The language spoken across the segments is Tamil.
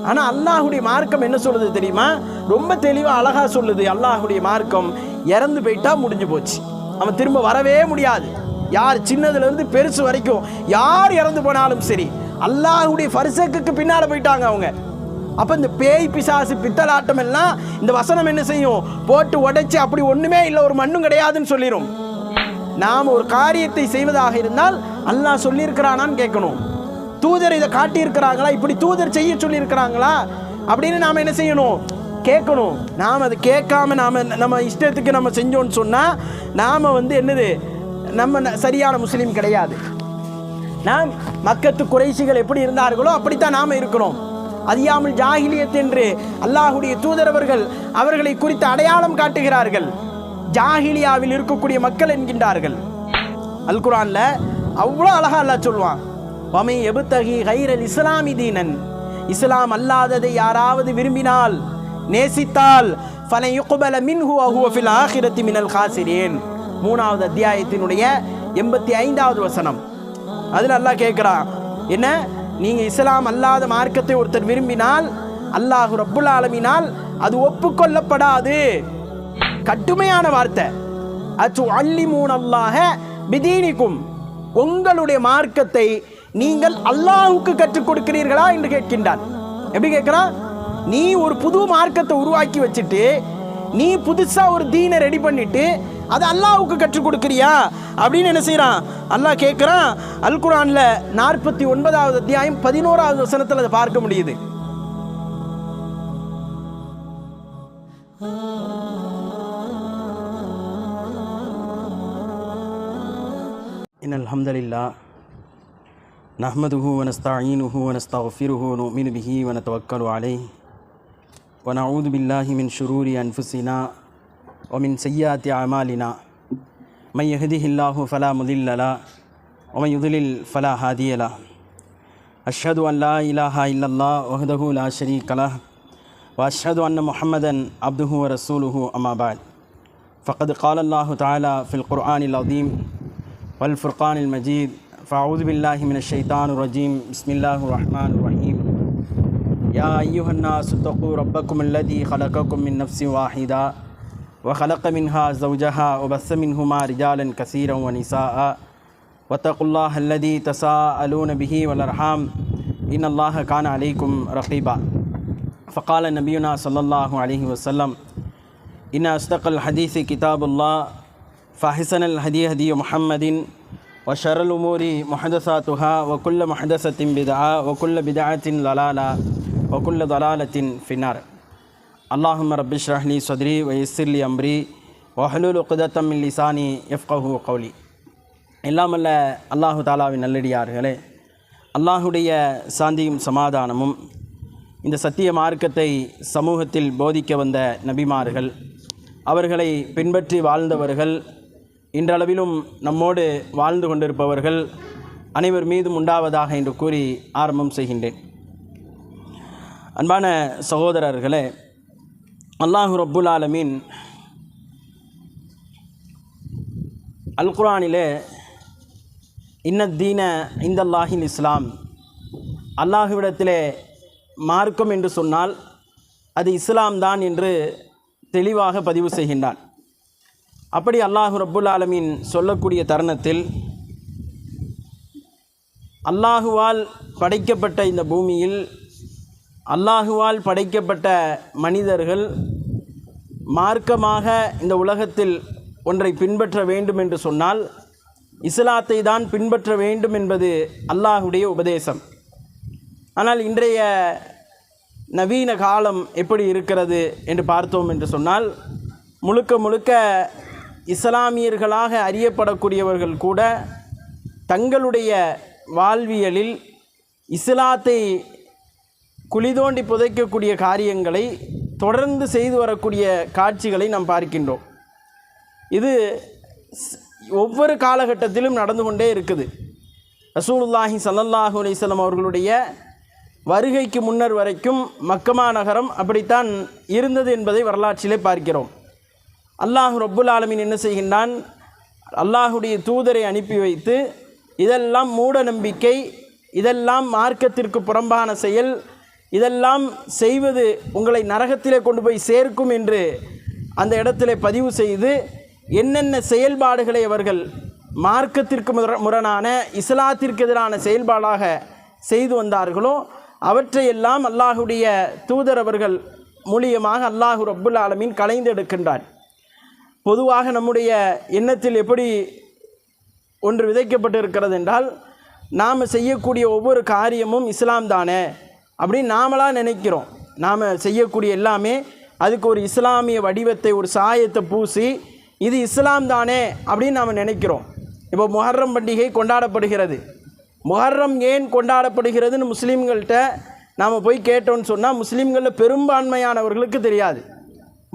ஆனால் அல்லாஹுடைய மார்க்கம் என்ன சொல்லுது தெரியுமா? ரொம்ப தெளிவாக அழகாக சொல்லுது. அல்லாஹுடைய மார்க்கம் இறந்து போயிட்டா முடிஞ்சு போச்சு, அவன் திரும்ப வரவே முடியாது. யார் சின்னதுலேருந்து பெருசு வரைக்கும் யார் இறந்து போனாலும் சரி, அல்லாஹுடைய ஃபர்சக்குக்கு பின்னால் போயிட்டாங்க அவங்க. அப்போ இந்த பேய் பிசாசு பித்தலாட்டம் எல்லாம் இந்த வசனம் என்ன செய்யும்? போட்டு உடைச்சி அப்படி ஒன்றுமே இல்லை, ஒரு மண்ணும் கிடையாதுன்னு சொல்லிடும். நாம் ஒரு காரியத்தை செய்வதாக இருந்தால் அல்லாஹ் சொல்லியிருக்கிறானான்னு கேட்கணும். தூதர் இதை காட்டியிருக்கிறாங்களா, இப்படி தூதர் செய்ய சொல்லியிருக்கிறாங்களா அப்படின்னு நாம் என்ன செய்யணும்? கேட்கணும். நாம் அதை கேட்காம நம்ம இஷ்டத்துக்கு நம்ம செஞ்சோன்னு சொன்னால் நாம் என்னது, நம்ம சரியான முஸ்லீம் கிடையாது. நாம் மக்கத்து குறைஷிகள் எப்படி இருந்தார்களோ அப்படித்தான் நாம் இருக்கிறோம். அய்யாமுல் ஜாஹிலியத் என்று அல்லாஹுடைய தூதரவர்கள் அவர்களை குறித்து அடையாளம் காட்டுகிறார்கள். ஜாஹிலியாவில் இருக்கக்கூடிய மக்கள் என்கின்றார்கள். அல் குர்ஆன்ல அவ்வளோ அழகா அல்லாஹ் சொல்வான், வமை எபுத்தகி கைரல் இஸ்லாமி தீனன், இஸ்லாம் அல்லாததை யாராவது விரும்பினால் நேசித்தால் ஃபலை யுக்பல மின்ஹு வஹுவ ஃபில் ஆখিরাতি மினல் காசிரீன். 3வது அத்தியாயத்தினுடைய 85வது வசனம். அதில் அல்லாஹ் கேட்குறான், என்ன, நீங்கள் இஸ்லாம் அல்லாத மார்க்கத்தை ஒருத்தர் விரும்பினால் அல்லாஹ் ரப்புல் ஆலமீனால் அது ஒப்புக்கொள்ளப்படாது. கடுமையான வார்த்தை. அச்சு அல்லிமூன் அல்லாஹ பிதீனிக்கும், உங்களுடைய மார்க்கத்தை நீங்கள் அல்லாஹுக்கு கற்றுக் கொடுக்கிறீர்களா என்று கேட்கின்றான். எப்படி கேட்கிறான்? நீ ஒரு புது மார்க்கத்தை உருவாக்கி வச்சுட்டு நீ புதுசா ஒரு தீனை ரெடி பண்ணிட்டு அது அல்லாஹுக்கு கற்றுக் கொடுக்கிறியா அப்படின்னு என்ன செய்யறான்? அல்லாஹ் கேட்கிறான். அல் குர்ஆன்ல 49வது அத்தியாயம் 11வது வசனத்தில் அதை பார்க்க முடியுது. இன்னல் ஹம்தலில்லாஹ் நஹ்மதுஹு வ நஸ்தஈனுஹு வ நஸ்தக்ஃபிருஹு வ நு'மினு பிஹி வ நதவக்கலு அலைஹி வ நஊது பில்லாஹி மின் ஷுரூரி அன்ஃபுஸினா வ மின் ஸய்யிஆத்தி அமாலினா மன் யஹ்திஹில்லாஹு ஃபலா முதில்ல லஹு வ மன் யுத்லில் ஃபலா ஹாதிய லஹு. அஷ்ஹது அன் லா இலாஹா இல்லல்லாஹ் வஹ்தஹு லா ஷரீக லஹு வ அஷ்ஹது அன்ன முஹம்மதன் அப்துஹு வ ரசூலுஹு அம்மா பஅத். ஃபகத் क़ால அல்லாஹு தஆலா ஃபில் குர்ஆனில் அஸீம் வல் ஃபுர்கானில் மஜீத். ஃபஅஊது பில்லாஹி மினஷ் ஷைத்தானிர் ரஜீம். பிஸ்மில்லாஹிர் ரஹ்மானிர் ரஹீம். யா அய்யுஹன் நாஸு தக்கூ ரப்பக்கும் அல்லதீ خلقكم من نفس واحدة وخلق منها زوجها وبث منهما رجالا كثيرا ونساء واتقوا الله الذي تساءلون به والأرحام إن الله كان عليكم رقيبا. فقال نبينا صلى الله عليه وسلم إن أصدق الحديث كتاب الله فأحسن الهدي هدي محمد وشر الأمور محدثاتها وكل محدثة بدعة وكل بدعة ضلالة وكل ضلالة في النار. اللهم رب اشرح لي صدري ويسر لي أمري واحلل عقدة من لساني يفقهوا قولي. எல்லாம் அல்ல அல்லாஹு தாலாவின் நல்லடியார்களே, அல்லாஹுடைய சாந்தியும் சமாதானமும் இந்த சத்திய மார்க்கத்தை சமூகத்தில் போதிக்க வந்த நபிமார்கள், அவர்களை பின்பற்றி வாழ்ந்தவர்கள், இன்றளவிலும் நம்மோடு வாழ்ந்து கொண்டிருப்பவர்கள் அனைவர் மீதும் உண்டாவதாக என்று கூறி ஆரம்பம் செய்கின்றேன். அன்பான சகோதரர்களே, அல்லாஹு ரப்புல் ஆலமீன் அல் குர்ஆனிலே இன்னத்தீன இந்தல்லாஹில் இஸ்லாம், அல்லாஹுவிடத்திலே மார்க்கம் என்று சொன்னால் அது இஸ்லாம் தான் என்று தெளிவாக பதிவு செய்கின்றான். அப்படி அல்லாஹு ரப்புல் ஆலமீன் சொல்லக்கூடிய தருணத்தில் அல்லாஹுவால் படைக்கப்பட்ட இந்த பூமியில் அல்லாஹுவால் படைக்கப்பட்ட மனிதர்கள் மார்க்கமாக இந்த உலகத்தில் ஒன்றை பின்பற்ற வேண்டும் என்று சொன்னால் இஸ்லாத்தை தான் பின்பற்ற வேண்டும் என்பது அல்லாஹுடைய உபதேசம். ஆனால் இன்றைய நவீன காலம் எப்படி இருக்கிறது என்று பார்த்தோம் என்று சொன்னால், முழுக்க முழுக்க இஸ்லாமியர்களாக அறியப்படக்கூடியவர்கள் கூட தங்களுடைய வாழ்வியலில் இஸ்லாத்தை குழிதோண்டி புதைக்கக்கூடிய காரியங்களை தொடர்ந்து செய்து வரக்கூடிய காட்சிகளை நாம் பார்க்கின்றோம். இது ஒவ்வொரு காலகட்டத்திலும் நடந்து கொண்டே இருக்குது. ரசூலுல்லாஹி ஸல்லல்லாஹு அலைஹி வஸல்லம் அவர்களுடைய வருகைக்கு முன்னர் வரைக்கும் மக்கமா நகரம் அப்படித்தான் இருந்தது என்பதை வரலாற்றிலே பார்க்கிறோம். அல்லாஹ் ரப்புல் ஆலமீன் என்ன செய்கின்றான்? அல்லாஹுடைய தூதரை அனுப்பி வைத்து இதெல்லாம் மூட நம்பிக்கை, இதெல்லாம் மார்க்கத்திற்கு புறம்பான செயல், இதெல்லாம் செய்வது உங்களை நரகத்திலே கொண்டு போய் சேர்க்கும் என்று அந்த இடத்திலே பதிவு செய்து என்னென்ன செயல்பாடுகளை அவர்கள் மார்க்கத்திற்கு முரணான இஸ்லாத்திற்கு எதிரான செயல்பாடாக செய்து வந்தார்களோ அவற்றையெல்லாம் அல்லாஹுடைய தூதர் அவர்கள் மூலியமாக அல்லாஹு ரப்புல் ஆலமீன் கலைந்து எடுக்கின்றார். பொதுவாக நம்முடைய எண்ணத்தில் எப்படி ஒன்று விதைக்கப்பட்டு இருக்கிறது என்றால், நாம் செய்யக்கூடிய ஒவ்வொரு காரியமும் இஸ்லாம் தானே அப்படின்னு நாமளாக நினைக்கிறோம். நாம் செய்யக்கூடிய எல்லாமே அதுக்கு ஒரு இஸ்லாமிய வடிவத்தை, ஒரு சாயத்தை பூசி இது இஸ்லாம் தானே அப்படின்னு நாம் நினைக்கிறோம். இப்போ முஹர்ரம் பண்டிகை கொண்டாடப்படுகிறது. முஹர்ரம் ஏன் கொண்டாடப்படுகிறதுன்னு முஸ்லீம்கள்கிட்ட நாம் போய் கேட்டோன்னு சொன்னால் முஸ்லீம்களில் பெரும்பான்மையானவர்களுக்கு தெரியாது.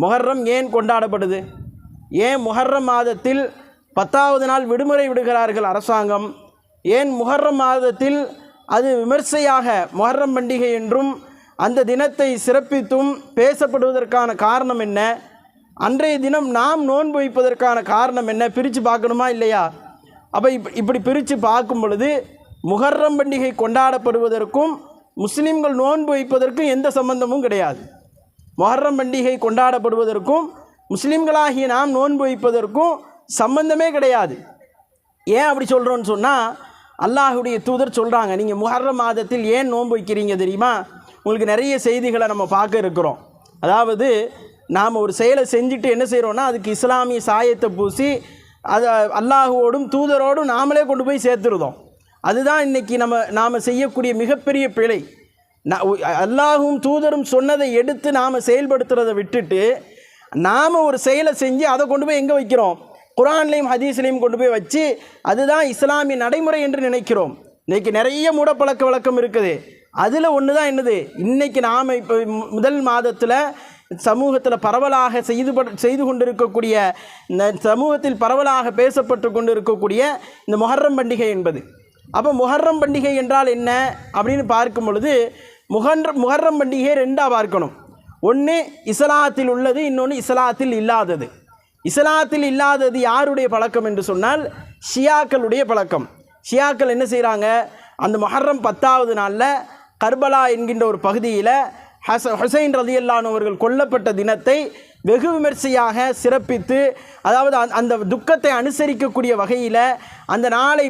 முஹர்ரம் ஏன் கொண்டாடப்படுது, ஏன் முஹர்ரம் மாதத்தில் 10வது நாள் விடுமுறை விடுகிறார்கள் அரசாங்கம், ஏன் முஹர்ரம் மாதத்தில் அது விமர்சையாக முஹர்ரம் பண்டிகை என்றும் அந்த தினத்தை சிறப்பித்தும் பேசப்படுவதற்கான காரணம் என்ன, அன்றைய தினம் நாம் நோன்பு வைப்பதற்கான காரணம் என்ன, பிரித்து பார்க்கணுமா இல்லையா? அப்போ இப்படி பிரித்து பார்க்கும் பொழுது முஹர்ரம் பண்டிகை கொண்டாடப்படுவதற்கும் முஸ்லீம்கள் நோன்பு வைப்பதற்கும் எந்த சம்பந்தமும் கிடையாது. முஹர்ரம் பண்டிகை கொண்டாடப்படுவதற்கும் முஸ்லீம்களாகிய நாம் நோன்பு வைப்பதற்கும் சம்பந்தமே கிடையாது. ஏன் அப்படி சொல்கிறோன்னு சொன்னால், அல்லாஹுடைய தூதர் சொல்கிறாங்க, நீங்கள் முஹர்ரம் மாதத்தில் ஏன் நோன்பு வைக்கிறீங்க தெரியுமா? உங்களுக்கு நிறைய செய்திகளை நம்ம பார்க்க இருக்கிறோம். அதாவது நாம் ஒரு செயலை செஞ்சுட்டு என்ன செய்கிறோன்னா அதுக்கு இஸ்லாமிய சாயத்தை பூசி அதை அல்லாஹுவோடும் தூதரோடும் நாமளே கொண்டு போய் சேர்த்துருதோம். அதுதான் இன்றைக்கி நாம் செய்யக்கூடிய மிகப்பெரிய பிழை. அல்லாஹும் தூதரும் சொன்னதை எடுத்து நாம் செயல்படுத்துகிறதை விட்டுட்டு நாம் ஒரு செயலை செஞ்சு அதை கொண்டு போய் எங்கே வைக்கிறோம்? குர்ஆன்லையும் ஹதீஸ்லையும் கொண்டு போய் வச்சு அதுதான் இஸ்லாமிய நடைமுறை என்று நினைக்கிறோம். இன்றைக்கி நிறைய மூடப்பழக்க வழக்கம் இருக்குது. அதில் ஒன்று தான் என்னது, இன்றைக்கி நாம் இப்போ முதல் மாதத்தில் சமூகத்தில் பரவலாக செய்து கொண்டிருக்கக்கூடிய, இந்த சமூகத்தில் பரவலாக பேசப்பட்டு கொண்டு இருக்கக்கூடிய இந்த முஹர்ரம் பண்டிகை என்பது. அப்போ முஹர்ரம் பண்டிகை என்றால் என்ன அப்படின்னு பார்க்கும் பொழுது முஹர்ரம் பண்டிகையை ரெண்டாக பார்க்கணும். ஒன்று இஸ்லாத்தில் உள்ளது, இன்னொன்று இஸ்லாத்தில் இல்லாதது. இஸ்லாத்தில் இல்லாதது யாருடைய பழக்கம் என்று சொன்னால் ஷியாக்களுடைய பழக்கம். ஷியாக்கள் என்ன செய்கிறாங்க, அந்த முஹர்ரம் 10வது நாளில் கர்பலா என்கின்ற ஒரு பகுதியில் ஹுசைன் ரலியல்லாஹு அன்ஹு அவர்கள் கொல்லப்பட்ட தினத்தை வெகு விமர்சையாக சிறப்பித்து, அதாவது அந்த துக்கத்தை அனுசரிக்கக்கூடிய வகையில் அந்த நாளை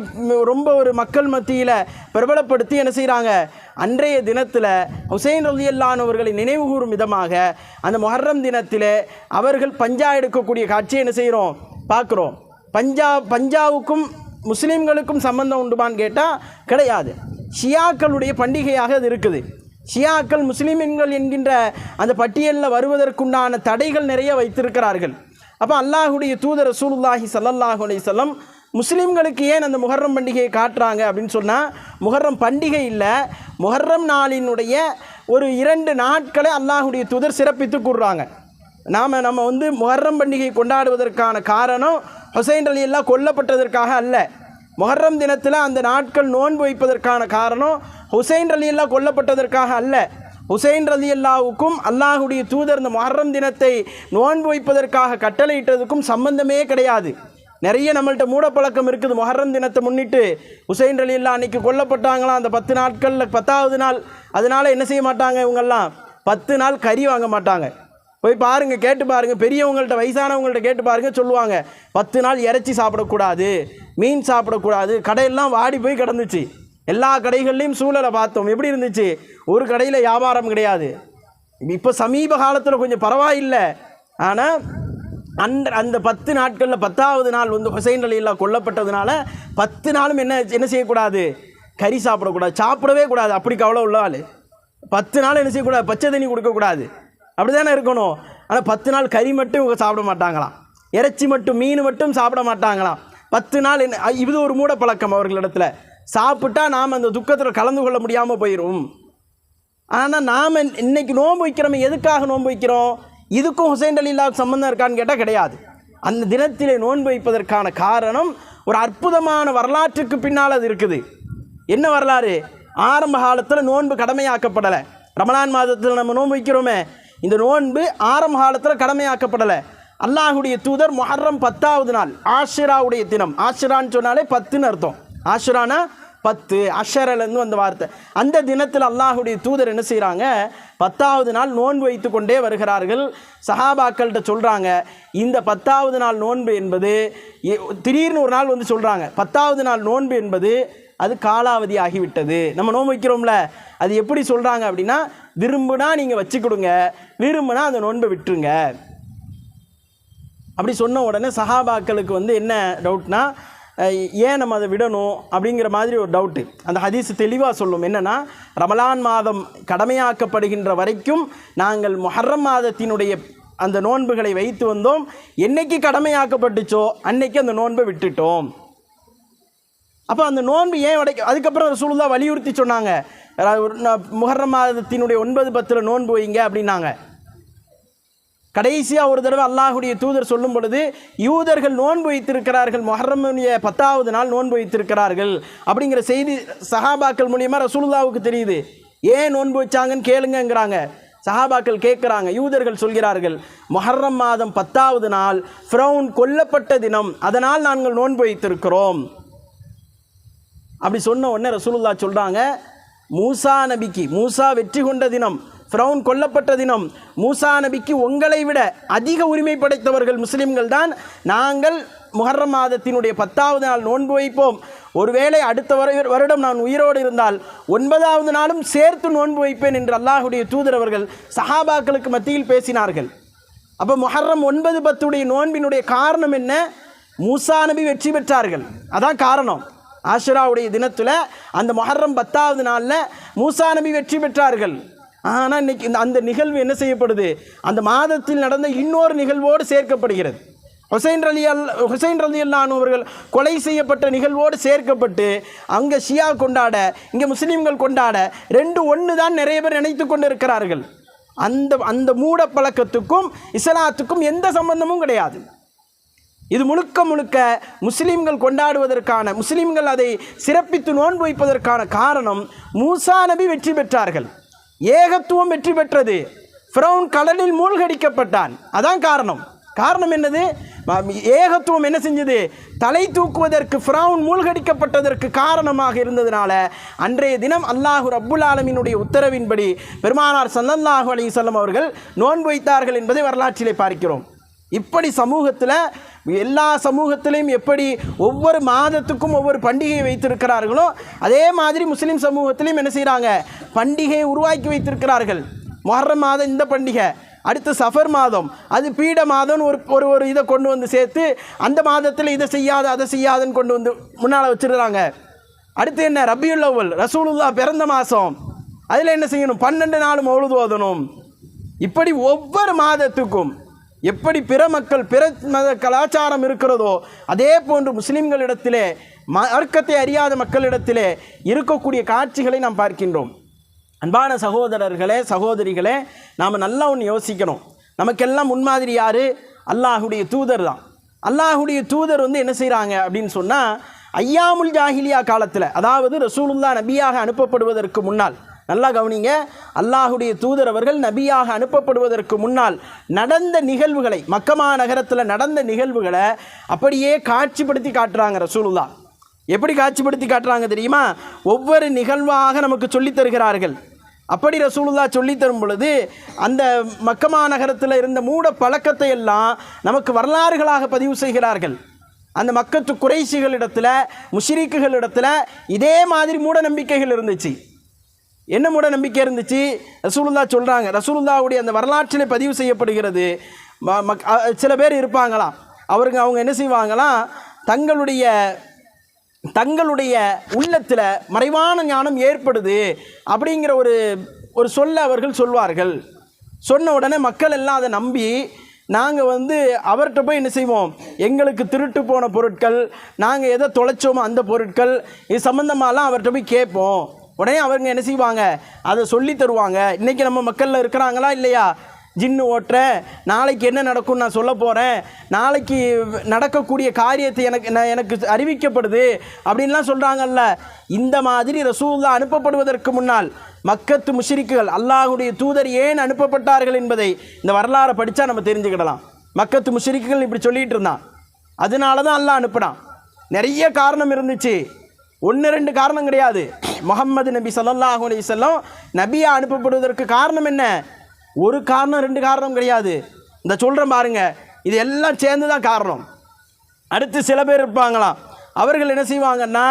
ரொம்ப ஒரு மக்கள் மத்தியில் பிரபலப்படுத்தி என்ன செய்கிறாங்க, அன்றைய தினத்தில் ஹுசைன் ரலியல்லாஹு அன்ஹு அவர்களை நினைவு கூறும் விதமாக அந்த முஹர்ரம் தினத்தில் அவர்கள் பஞ்சா எடுக்கக்கூடிய காட்சியை என்ன செய்கிறோம், பார்க்குறோம். பஞ்சாவுக்கும் முஸ்லீம்களுக்கும் சம்பந்தம் உண்டுமான்னு கேட்டால் கிடையாது. ஷியாக்களுடைய பண்டிகையாக அது இருக்குது. ஷியாக்கள் முஸ்லீம்கள் என்கின்ற அந்த பட்டியலில் வருவதற்குண்டான தடைகள் நிறைய வைத்திருக்கிறார்கள். அப்போ அல்லாஹுடைய தூதர் ரசூலுல்லாஹி ஸல்லல்லாஹு அலைஹி வஸல்லம் முஸ்லீம்களுக்கு ஏன் அந்த முஹர்ரம் பண்டிகையை காட்டுறாங்க அப்படின்னு சொன்னால், முஹர்ரம் பண்டிகை இல்லை, முஹர்ரம் நாளினுடைய ஒரு 2 நாட்களை அல்லாஹுடைய தூதர் சிறப்பித்து கூறுறாங்க. நம்ம வந்து முஹர்ரம் பண்டிகை கொண்டாடுவதற்கான காரணம் ஹுசைன் ரலியல்லாஹு கொல்லப்பட்டதற்காக அல்ல. முஹர்ரம் தினத்தில் அந்த நாட்கள் நோன்பு வைப்பதற்கான காரணம் ஹுசைன் ரலியல்லாஹு கொல்லப்பட்டதற்காக அல்ல. ஹுசைன் ரலியல்லாஹுக்கும் அல்லாஹுடைய தூதர் இந்த முஹர்ரம் தினத்தை நோன்பு வைப்பதற்காக கட்டளையிட்டதுக்கும் சம்பந்தமே கிடையாது. நிறைய நம்மள்கிட்ட மூடப்பழக்கம் இருக்குது. முஹர்ரம் தினத்தை முன்னிட்டு ஹுசைன் ரலியல்லாஹு அன்னைக்கு கொல்லப்பட்டாங்களாம், அந்த 10 நாட்களில் 10வது நாள், அதனால் என்ன செய்ய மாட்டாங்க, இவங்கெல்லாம் 10 நாள் கறி வாங்க மாட்டாங்க. போய் பாருங்கள், கேட்டு பாருங்கள், பெரியவங்கள்ட்ட வயசானவங்கள்ட்ட கேட்டு பாருங்கள், சொல்லுவாங்க 10 நாள் இறைச்சி சாப்பிடக்கூடாது, மீன் சாப்பிடக்கூடாது. கடையெல்லாம் வாடி போய் கிடந்துச்சு. எல்லா கடைகள்லையும் சூழலை பார்த்தோம். எப்படி இருந்துச்சு, ஒரு கடையில் வியாபாரம் கிடையாது. இப்போ சமீப காலத்தில் கொஞ்சம் பரவாயில்லை. ஆனால் அந்த 10 நாட்களில் 10வது நாள் வந்து ஹுசைன் ரலியல்லாஹு கொல்லப்பட்டதுனால 10 நாளும் என்ன செய்யக்கூடாது, கறி சாப்பிடக்கூடாது, சாப்பிடவே கூடாது. அப்படி கவலை உள்ள ஆள் 10 நாள் என்ன செய்யக்கூடாது, பச்சை தண்ணி கொடுக்கக்கூடாது, அப்படி தானே இருக்கணும். ஆனால் 10 நாள் கறி மட்டும் இவங்க சாப்பிட மாட்டாங்களாம், இறைச்சி மட்டும் மீன் மட்டும் சாப்பிட மாட்டாங்களாம். 10 நாள் இது ஒரு மூட பழக்கம் அவர்களிடத்தில். சாப்பிட்டா நாம் அந்த துக்கத்தில் கலந்து கொள்ள முடியாமல் போயிடும். ஆனால் நாம் இன்னைக்கு நோன்பு வைக்கிறோம். எதுக்காக நோன்பு வைக்கிறோம்? இதுக்கும் ஹுசைன் ரலியல்லாஹு சம்பந்தம் இருக்கான்னு கேட்டால் கிடையாது. அந்த தினத்திலே நோன்பு வைப்பதற்கான காரணம் ஒரு அற்புதமான வரலாற்றுக்கு பின்னால் அது இருக்குது. என்ன வரலாறு? ஆரம்ப காலத்தில் நோன்பு கடமையாக்கப்படலை. ரமலான் மாதத்தில் நம்ம நோன்பு வைக்கிறோமே, இந்த நோன்பு ஆரம்ப காலத்தில் கடமையாக்கப்படலை. அல்லாஹுடைய தூதர் முஹர்ரம் 10வது நாள் ஆஷிராவுடைய தினம், ஆஷிரான்னு சொன்னாலே 10ன்னு அர்த்தம். ஆஷிரானா 10 அஷரலேருந்து வந்த வார்த்தை. அந்த தினத்தில் அல்லாஹுடைய தூதர் என்ன செய்கிறாங்க, 10வது நாள் நோன்பு வைத்து கொண்டே வருகிறார்கள். சஹாபாக்கள்கிட்ட சொல்கிறாங்க, இந்த 10வது நாள் நோன்பு என்பது, திடீர்னு ஒரு நாள் வந்து சொல்கிறாங்க 10வது நாள் நோன்பு என்பது அது காலாவதி ஆகிவிட்டது. நம்ம நோன்பு வைக்கிறோம்ல, அது எப்படி சொல்கிறாங்க அப்படின்னா, விரும்புனா நீங்கள் வச்சுக்கிடுங்க, விரும்புனா அந்த நோன்பை விட்டுருங்க. அப்படி சொன்ன உடனே சஹாபாக்களுக்கு வந்து என்ன டவுட்னா, ஏன் நம்ம அதை விடணும் அப்படிங்கிற மாதிரி ஒரு டவுட்டு. அந்த ஹதீஸ் தெளிவாக சொல்லும், என்னென்னா ரமலான் மாதம் கடமையாக்கப்படுகின்ற வரைக்கும் நாங்கள் முஹர்ரம் மாதத்தினுடைய அந்த நோன்புகளை வைத்து வந்தோம், என்னைக்கு கடமையாக்கப்பட்டுச்சோ அன்னைக்கு அந்த நோன்பை விட்டுட்டோம். அப்போ அந்த நோன்பு ஏன் அதுக்கப்புறம் ரசூலுல்லாஹ் வலியுறுத்தி சொன்னாங்க, முஹர்ரம் மாதத்தினுடைய 9-10 நோன்பு வைங்க அப்படின்னாங்க. கடைசியாக ஒரு தடவை அல்லாஹுடைய தூதர் சொல்லும் பொழுது, யூதர்கள் நோன்பு வைத்திருக்கிறார்கள், முஹர்ரமுடைய 10வது நாள் நோன்பு வைத்திருக்கிறார்கள் அப்படிங்கிற செய்தி சஹாபாக்கள் மூலியமாக ரசூலுல்லாஹ்வுக்கு தெரியுது. ஏன் நோன்பு வச்சாங்கன்னு கேளுங்கங்கிறாங்க. சஹாபாக்கள் கேட்குறாங்க, யூதர்கள் சொல்கிறார்கள், முஹர்ரம் மாதம் 10வது நாள் ஃபிரௌன் கொல்லப்பட்ட தினம், அதனால் நாங்கள் நோன்பு வைத்திருக்கிறோம். அப்படி சொன்ன உடனே ரசூலுல்லாஹ் சொல்கிறாங்க, மூசா நபிக்கு, மூசா வெற்றி கொண்ட தினம், ஃபிரௌன் கொல்லப்பட்ட தினம், மூசா நபிக்கு உங்களை விட அதிக உரிமை படைத்தவர்கள் முஸ்லிம்கள் தான். நாங்கள் முஹர்ரம் மாதத்தினுடைய 10வது நாள் நோன்பு வைப்போம். ஒருவேளை அடுத்த வருடம் நான் உயிரோடு இருந்தால் 9வது நாளும் சேர்த்து நோன்பு வைப்பேன் என்று அல்லாஹுடைய தூதர் அவர்கள் சஹாபாக்களுக்கு மத்தியில் பேசினார்கள். அப்போ முஹர்ரம் 9-10 நோன்பினுடைய காரணம் என்ன? மூசா நபி வெற்றி பெற்றார்கள், அதான் காரணம். ஆஷுராவுடைய தினத்தில் அந்த முஹர்ரம் 10வது நாளில் மூசா நபி வெற்றி பெற்றார்கள். ஆனால் இன்னைக்கு அந்த நிகழ்வு என்ன செய்யப்படுது, அந்த மாதத்தில் நடந்த இன்னொரு நிகழ்வோடு சேர்க்கப்படுகிறது. ஹுசைன் ரலியல்லாஹு அவர்கள் கொலை செய்யப்பட்ட நிகழ்வோடு சேர்க்கப்பட்டு அங்கே ஷியா கொண்டாட, இங்கே முஸ்லீம்கள் கொண்டாட, 2 ஒன்று தான் நிறைய பேர் நினைத்து கொண்டு இருக்கிறார்கள். அந்த மூட பழக்கத்துக்கும் இஸ்லாத்துக்கும் எந்த சம்பந்தமும் கிடையாது. இது முழுக்க முழுக்க முஸ்லீம்கள் கொண்டாடுவதற்கான, முஸ்லீம்கள் அதை சிறப்பித்து நோன்பு வைப்பதற்கான காரணம், மூசா நபி வெற்றி பெற்றார்கள், ஏகத்துவம் வெற்றி பெற்றது, ஃபிரௌன் கடலில் மூழ்கடிக்கப்பட்டான், அதான் காரணம். காரணம் என்னது? ஏகத்துவம் என்ன செஞ்சது? தலை தூக்குவதற்கு, ஃபிரௌன் மூழ்கடிக்கப்பட்டதற்கு காரணமாக இருந்ததுனால அன்றைய தினம் அல்லாஹு ரப்புல் ஆலமீனுடைய உத்தரவின்படி பெருமானார் ஸல்லல்லாஹு அலைஹி வஸல்லம் அவர்கள் நோன்பு வைத்தார்கள் என்பதை வரலாற்றிலே பார்க்கிறோம். இப்படி சமூகத்தில், எல்லா சமூகத்திலையும் எப்படி ஒவ்வொரு மாதத்துக்கும் ஒவ்வொரு பண்டிகையை வைத்திருக்கிறார்களோ அதே மாதிரி முஸ்லீம் சமூகத்திலையும் என்ன செய்கிறாங்க, பண்டிகையை உருவாக்கி வைத்திருக்கிறார்கள். முஹர்ரம் மாதம் இந்த பண்டிகை, அடுத்து சஃபர் மாதம், அது பீட மாதம்னு ஒரு இதை கொண்டு வந்து சேர்த்து அந்த மாதத்தில் இதை செய்யாத அதை செய்யாதுன்னு கொண்டு வந்து முன்னால் வச்சுருக்கிறாங்க. அடுத்து என்ன, ரபியுல் அவ்வல், ரசூலுல்லாஹ் பிறந்த மாதம், அதில் என்ன செய்யணும், 12 நாள் மௌலூத் ஓதணும். இப்படி ஒவ்வொரு மாதத்துக்கும் எப்படி பிற மக்கள், பிற மத கலாச்சாரம் இருக்கிறதோ அதே போன்று முஸ்லிம்களிடத்திலே, மார்க்கத்தை அறியாத மக்களிடத்திலே இருக்கக்கூடிய காட்சிகளை நாம் பார்க்கின்றோம். அன்பான சகோதரர்களே, சகோதரிகளே, நாம் நல்லா ஒன்று யோசிக்கணும். நமக்கெல்லாம் முன்மாதிரி யார்? அல்லாஹுடைய தூதர் தான். அல்லாஹுடைய தூதர் வந்து என்ன செய்கிறாங்க அப்படின்னு சொன்னால், ஐயாமுல் ஜாஹிலியா காலத்தில், அதாவது ரசூலுல்லாஹ் நபியாக அனுப்பப்படுவதற்கு முன்னால், நல்லா கவனிங்க, அல்லாஹுடைய தூதர் அவர்கள் நபியாக அனுப்பப்படுவதற்கு முன்னால் நடந்த நிகழ்வுகளை, மக்கமா நகரத்தில் நடந்த நிகழ்வுகளை அப்படியே காட்சிப்படுத்தி காட்டுறாங்க ரசூலுல்லாஹ். எப்படி காட்சிப்படுத்தி காட்டுறாங்க தெரியுமா? ஒவ்வொரு நிகழ்வாக நமக்கு சொல்லித் தருகிறார்கள். அப்படி ரசூலுல்லாஹ் சொல்லி தரும் பொழுது அந்த மக்கமா நகரத்தில் இருந்த மூட பழக்கத்தை எல்லாம் நமக்கு வரலாறுகளாக பதிவு செய்கிறார்கள். அந்த மக்கத்து குறைஷிகளிடத்தில், முஷ்ரிக்குகளிடத்தில் இதே மாதிரி மூட நம்பிக்கைகள் இருந்துச்சு. என்ன மூட நம்பிக்கை இருந்துச்சு? ரசூலுல்லாஹ் சொல்கிறாங்க, ரசூலுல்லாஹ்வுடைய அந்த வரலாற்றிலே பதிவு செய்யப்படுகிறது. சில பேர் இருப்பாங்களாம், அவங்க என்ன செய்வாங்களாம், தங்களுடைய உள்ளத்தில் மறைவான ஞானம் ஏற்படுது அப்படிங்கிற ஒரு சொல்ல அவர்கள் சொல்வார்கள். சொன்ன உடனே மக்கள் எல்லாம் அதை நம்பி, நாங்கள் அவர்கிட்ட போய் என்ன செய்வோம், எங்களுக்கு திருட்டு போன பொருட்கள், நாங்கள் எதை தொலைச்சோமோ அந்த பொருட்கள், இது சம்மந்தமாலாம் அவர்கிட்ட போய் கேட்போம். உடனே அவங்க என்ன செய்வாங்க, அதை சொல்லி தருவாங்க. இன்றைக்கி நம்ம மக்களில் இருக்கிறாங்களா இல்லையா? ஜின்னு ஓட்டுறேன், நாளைக்கு என்ன நடக்கும்னு நான் சொல்ல போகிறேன், நாளைக்கு நடக்கக்கூடிய காரியத்தை எனக்கு அறிவிக்கப்படுது அப்படின்லாம் சொல்கிறாங்கல்ல. இந்த மாதிரி ரசூலுல்லாஹ் அனுப்பப்படுவதற்கு முன்னால் மக்கத்து முஷ்ரிக்குகள் அல்லாஹுடைய தூதர் ஏன் அனுப்பப்பட்டார்கள் என்பதை இந்த வரலாறை படித்தா நம்ம தெரிஞ்சுக்கிடலாம். மக்கத்து முஷ்ரிக்குகள் இப்படி சொல்லிகிட்டு இருந்தான், அதனால தான் அல்லாஹ் அனுப்பினான். நிறைய காரணம் இருந்துச்சு. ஒன்று ரெண்டு காரணம் கிடையாது. முஹம்மது நபி ஸல்லல்லாஹு அலைஹி வஸல்லம் நபியாக அனுப்பப்படுவதற்கு காரணம் என்ன? ஒரு காரணம் ரெண்டு காரணம் கிடையாது. இந்த சொல்கிறேன் பாருங்க, இது எல்லாம் சேர்ந்து தான் காரணம். அடுத்து சில பேர் இருப்பாங்களாம், அவர்கள் என்ன செய்வாங்கன்னா,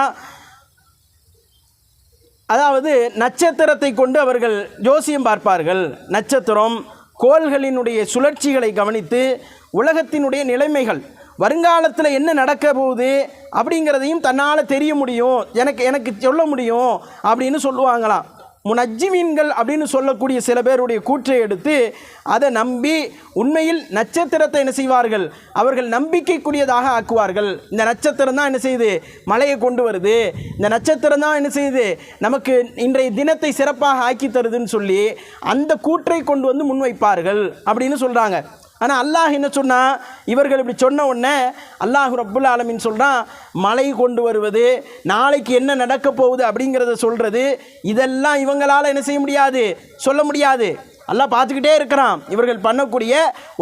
அதாவது நட்சத்திரத்தை கொண்டு அவர்கள் ஜோசியம் பார்ப்பார்கள். நட்சத்திரம் கோள்களினுடைய சுழற்சிகளை கவனித்து உலகத்தினுடைய நிலைமைகள் வருங்காலத்தில் என்ன நடக்க போகுது அப்படிங்கிறதையும் தன்னால் தெரிய முடியும், எனக்கு சொல்ல முடியும் அப்படின்னு சொல்லுவாங்களாம். முனஜ்ஜிமீன்கள் அப்படின்னு சொல்லக்கூடிய சில பேருடைய கூற்றை எடுத்து அதை நம்பி உண்மையில் நட்சத்திரத்தை என்ன செய்வார்கள், அவர்கள் நம்பிக்கைக்குரியதாக ஆக்குவார்கள். இந்த நட்சத்திரம் தான் என்ன செய்யுது, மழையை கொண்டு வருது, இந்த நட்சத்திரம் தான் என்ன செய்யுது, நமக்கு இன்றைய தினத்தை சிறப்பாக ஆக்கி தருதுன்னு சொல்லி அந்த கூற்றை கொண்டு வந்து முன்வைப்பார்கள் அப்படின்னு சொல்கிறாங்க. ஆனால் அல்லாஹ் என்ன சொன்னால், இவர்கள் இப்படி சொன்ன உடனே அல்லாஹ் ரப்புல் ஆலமீன் சொல்கிறான், மழை கொண்டு வருவது, நாளைக்கு என்ன நடக்க போகுது அப்படிங்கிறத சொல்கிறது, இதெல்லாம் இவங்களால் என்ன செய்ய முடியாது, சொல்ல முடியாது. அல்லாஹ் பார்த்துக்கிட்டே இருக்கிறான், இவர்கள் பண்ணக்கூடிய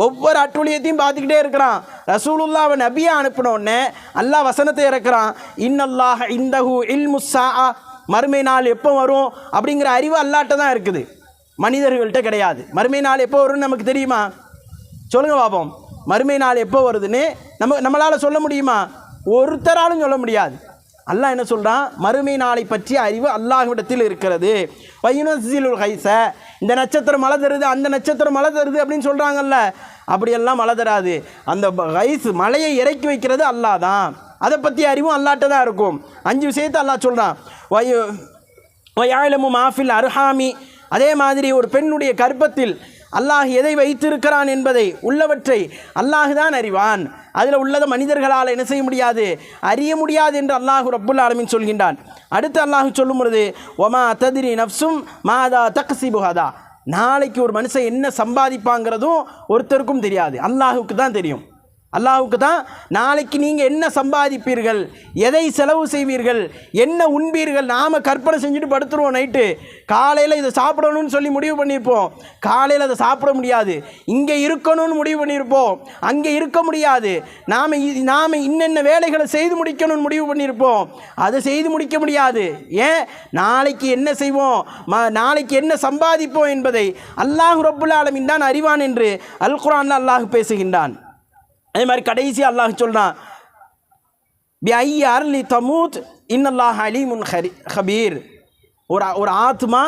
ஒவ்வொரு அட்டுழியத்தையும் பார்த்துக்கிட்டே இருக்கிறான். ரசூலுல்லாஹ்வை நபியா அனுப்பின உடனே அல்லாஹ் வசனத்தை இறக்குறான், இன்னல்லாஹ இந்தஹு இல்முஸ்ஸாஅ, மறுமை நாள் எப்போ வரும் அப்படிங்கிற அறிவு அல்லாஹ்ட்ட தான் இருக்குது, மனிதர்கள்ட்ட கிடையாது. மறுமை நாள் எப்போ வரும்னு நமக்கு தெரியுமா? சொல்லுங்க பாப்போம். மறுமை நாள் எப்போ வருதுன்னு நம்மளால் சொல்ல முடியுமா? ஒருத்தராலும் சொல்ல முடியாது. அல்லாஹ் என்ன சொல்கிறான், மறுமை நாளை பற்றிய அறிவு அல்லாஹ்விடத்தில் இருக்கிறது. வயுனஸ்ஸிலுல் கைஸ, இந்த நட்சத்திரம் மழை தருது, அந்த நட்சத்திரம் மழை தருது அப்படின்னு சொல்கிறாங்கல்ல, அப்படியெல்லாம் மழை தராது. அந்த கைஸ் மழையை இறக்கி வைக்கிறது அல்லாஹ் தான். அதை பற்றி அறிவும் அல்லாஹ்ட்ட தான் இருக்கும். 5 விஷயத்தை அல்லாஹ் சொல்கிறான். வயஅலமு மாஃபில் அர்ஹாமி, அதே மாதிரி ஒரு பெண்ணுடைய கர்ப்பத்தில் அல்லாஹ் எதை வைத்திருக்கிறான் என்பதை, உள்ளவற்றை அல்லாஹ் தான் அறிவான். அதில் உள்ளதை மனிதர்களால் என்ன செய்ய முடியாது, அறிய முடியாது என்று அல்லாஹ் ரப்புல் ஆலமீன் சொல்கின்றான். அடுத்து அல்லாஹ் சொல்லும் பொழுது, ஒமா தத்ரி நஃப்சும் மாதா தக்ஸிபு ஹதா, நாளைக்கு ஒரு மனுஷன் என்ன சம்பாதிப்பாங்கிறதும் ஒருத்தருக்கும் தெரியாது, அல்லாஹுக்கு தான் தெரியும். அல்லாஹுக்கு தான் நாளைக்கு நீங்கள் என்ன சம்பாதிப்பீர்கள், எதை செலவு செய்வீர்கள், என்ன உண்பீர்கள். நாம் கற்பனை செஞ்சுட்டு படுத்துருவோம், நைட்டு காலையில் இதை சாப்பிடணும்னு சொல்லி முடிவு பண்ணியிருப்போம், காலையில் அதை சாப்பிட முடியாது. இங்கே இருக்கணும்னு முடிவு பண்ணியிருப்போம், அங்கே இருக்க முடியாது. நாம் இன்னென்ன வேலைகளை செய்து முடிக்கணும்னு முடிவு பண்ணியிருப்போம், அதை செய்து முடிக்க முடியாது. ஏன்? நாளைக்கு என்ன செய்வோம், நாளைக்கு என்ன சம்பாதிப்போம் என்பதை அல்லாஹ் ரப்புல் ஆலமீன் தான் அறிவான் என்று அல் குர்ஆனில் அல்லாஹ் பேசுகின்றான். அதே மாதிரி கடைசி அல்லாஹ் சொல்கிறான், பி ஐ அர்லி தமூத் இன்னல்லாஹ் அலீமுன் ஹபீர், ஒரு ஆத்மா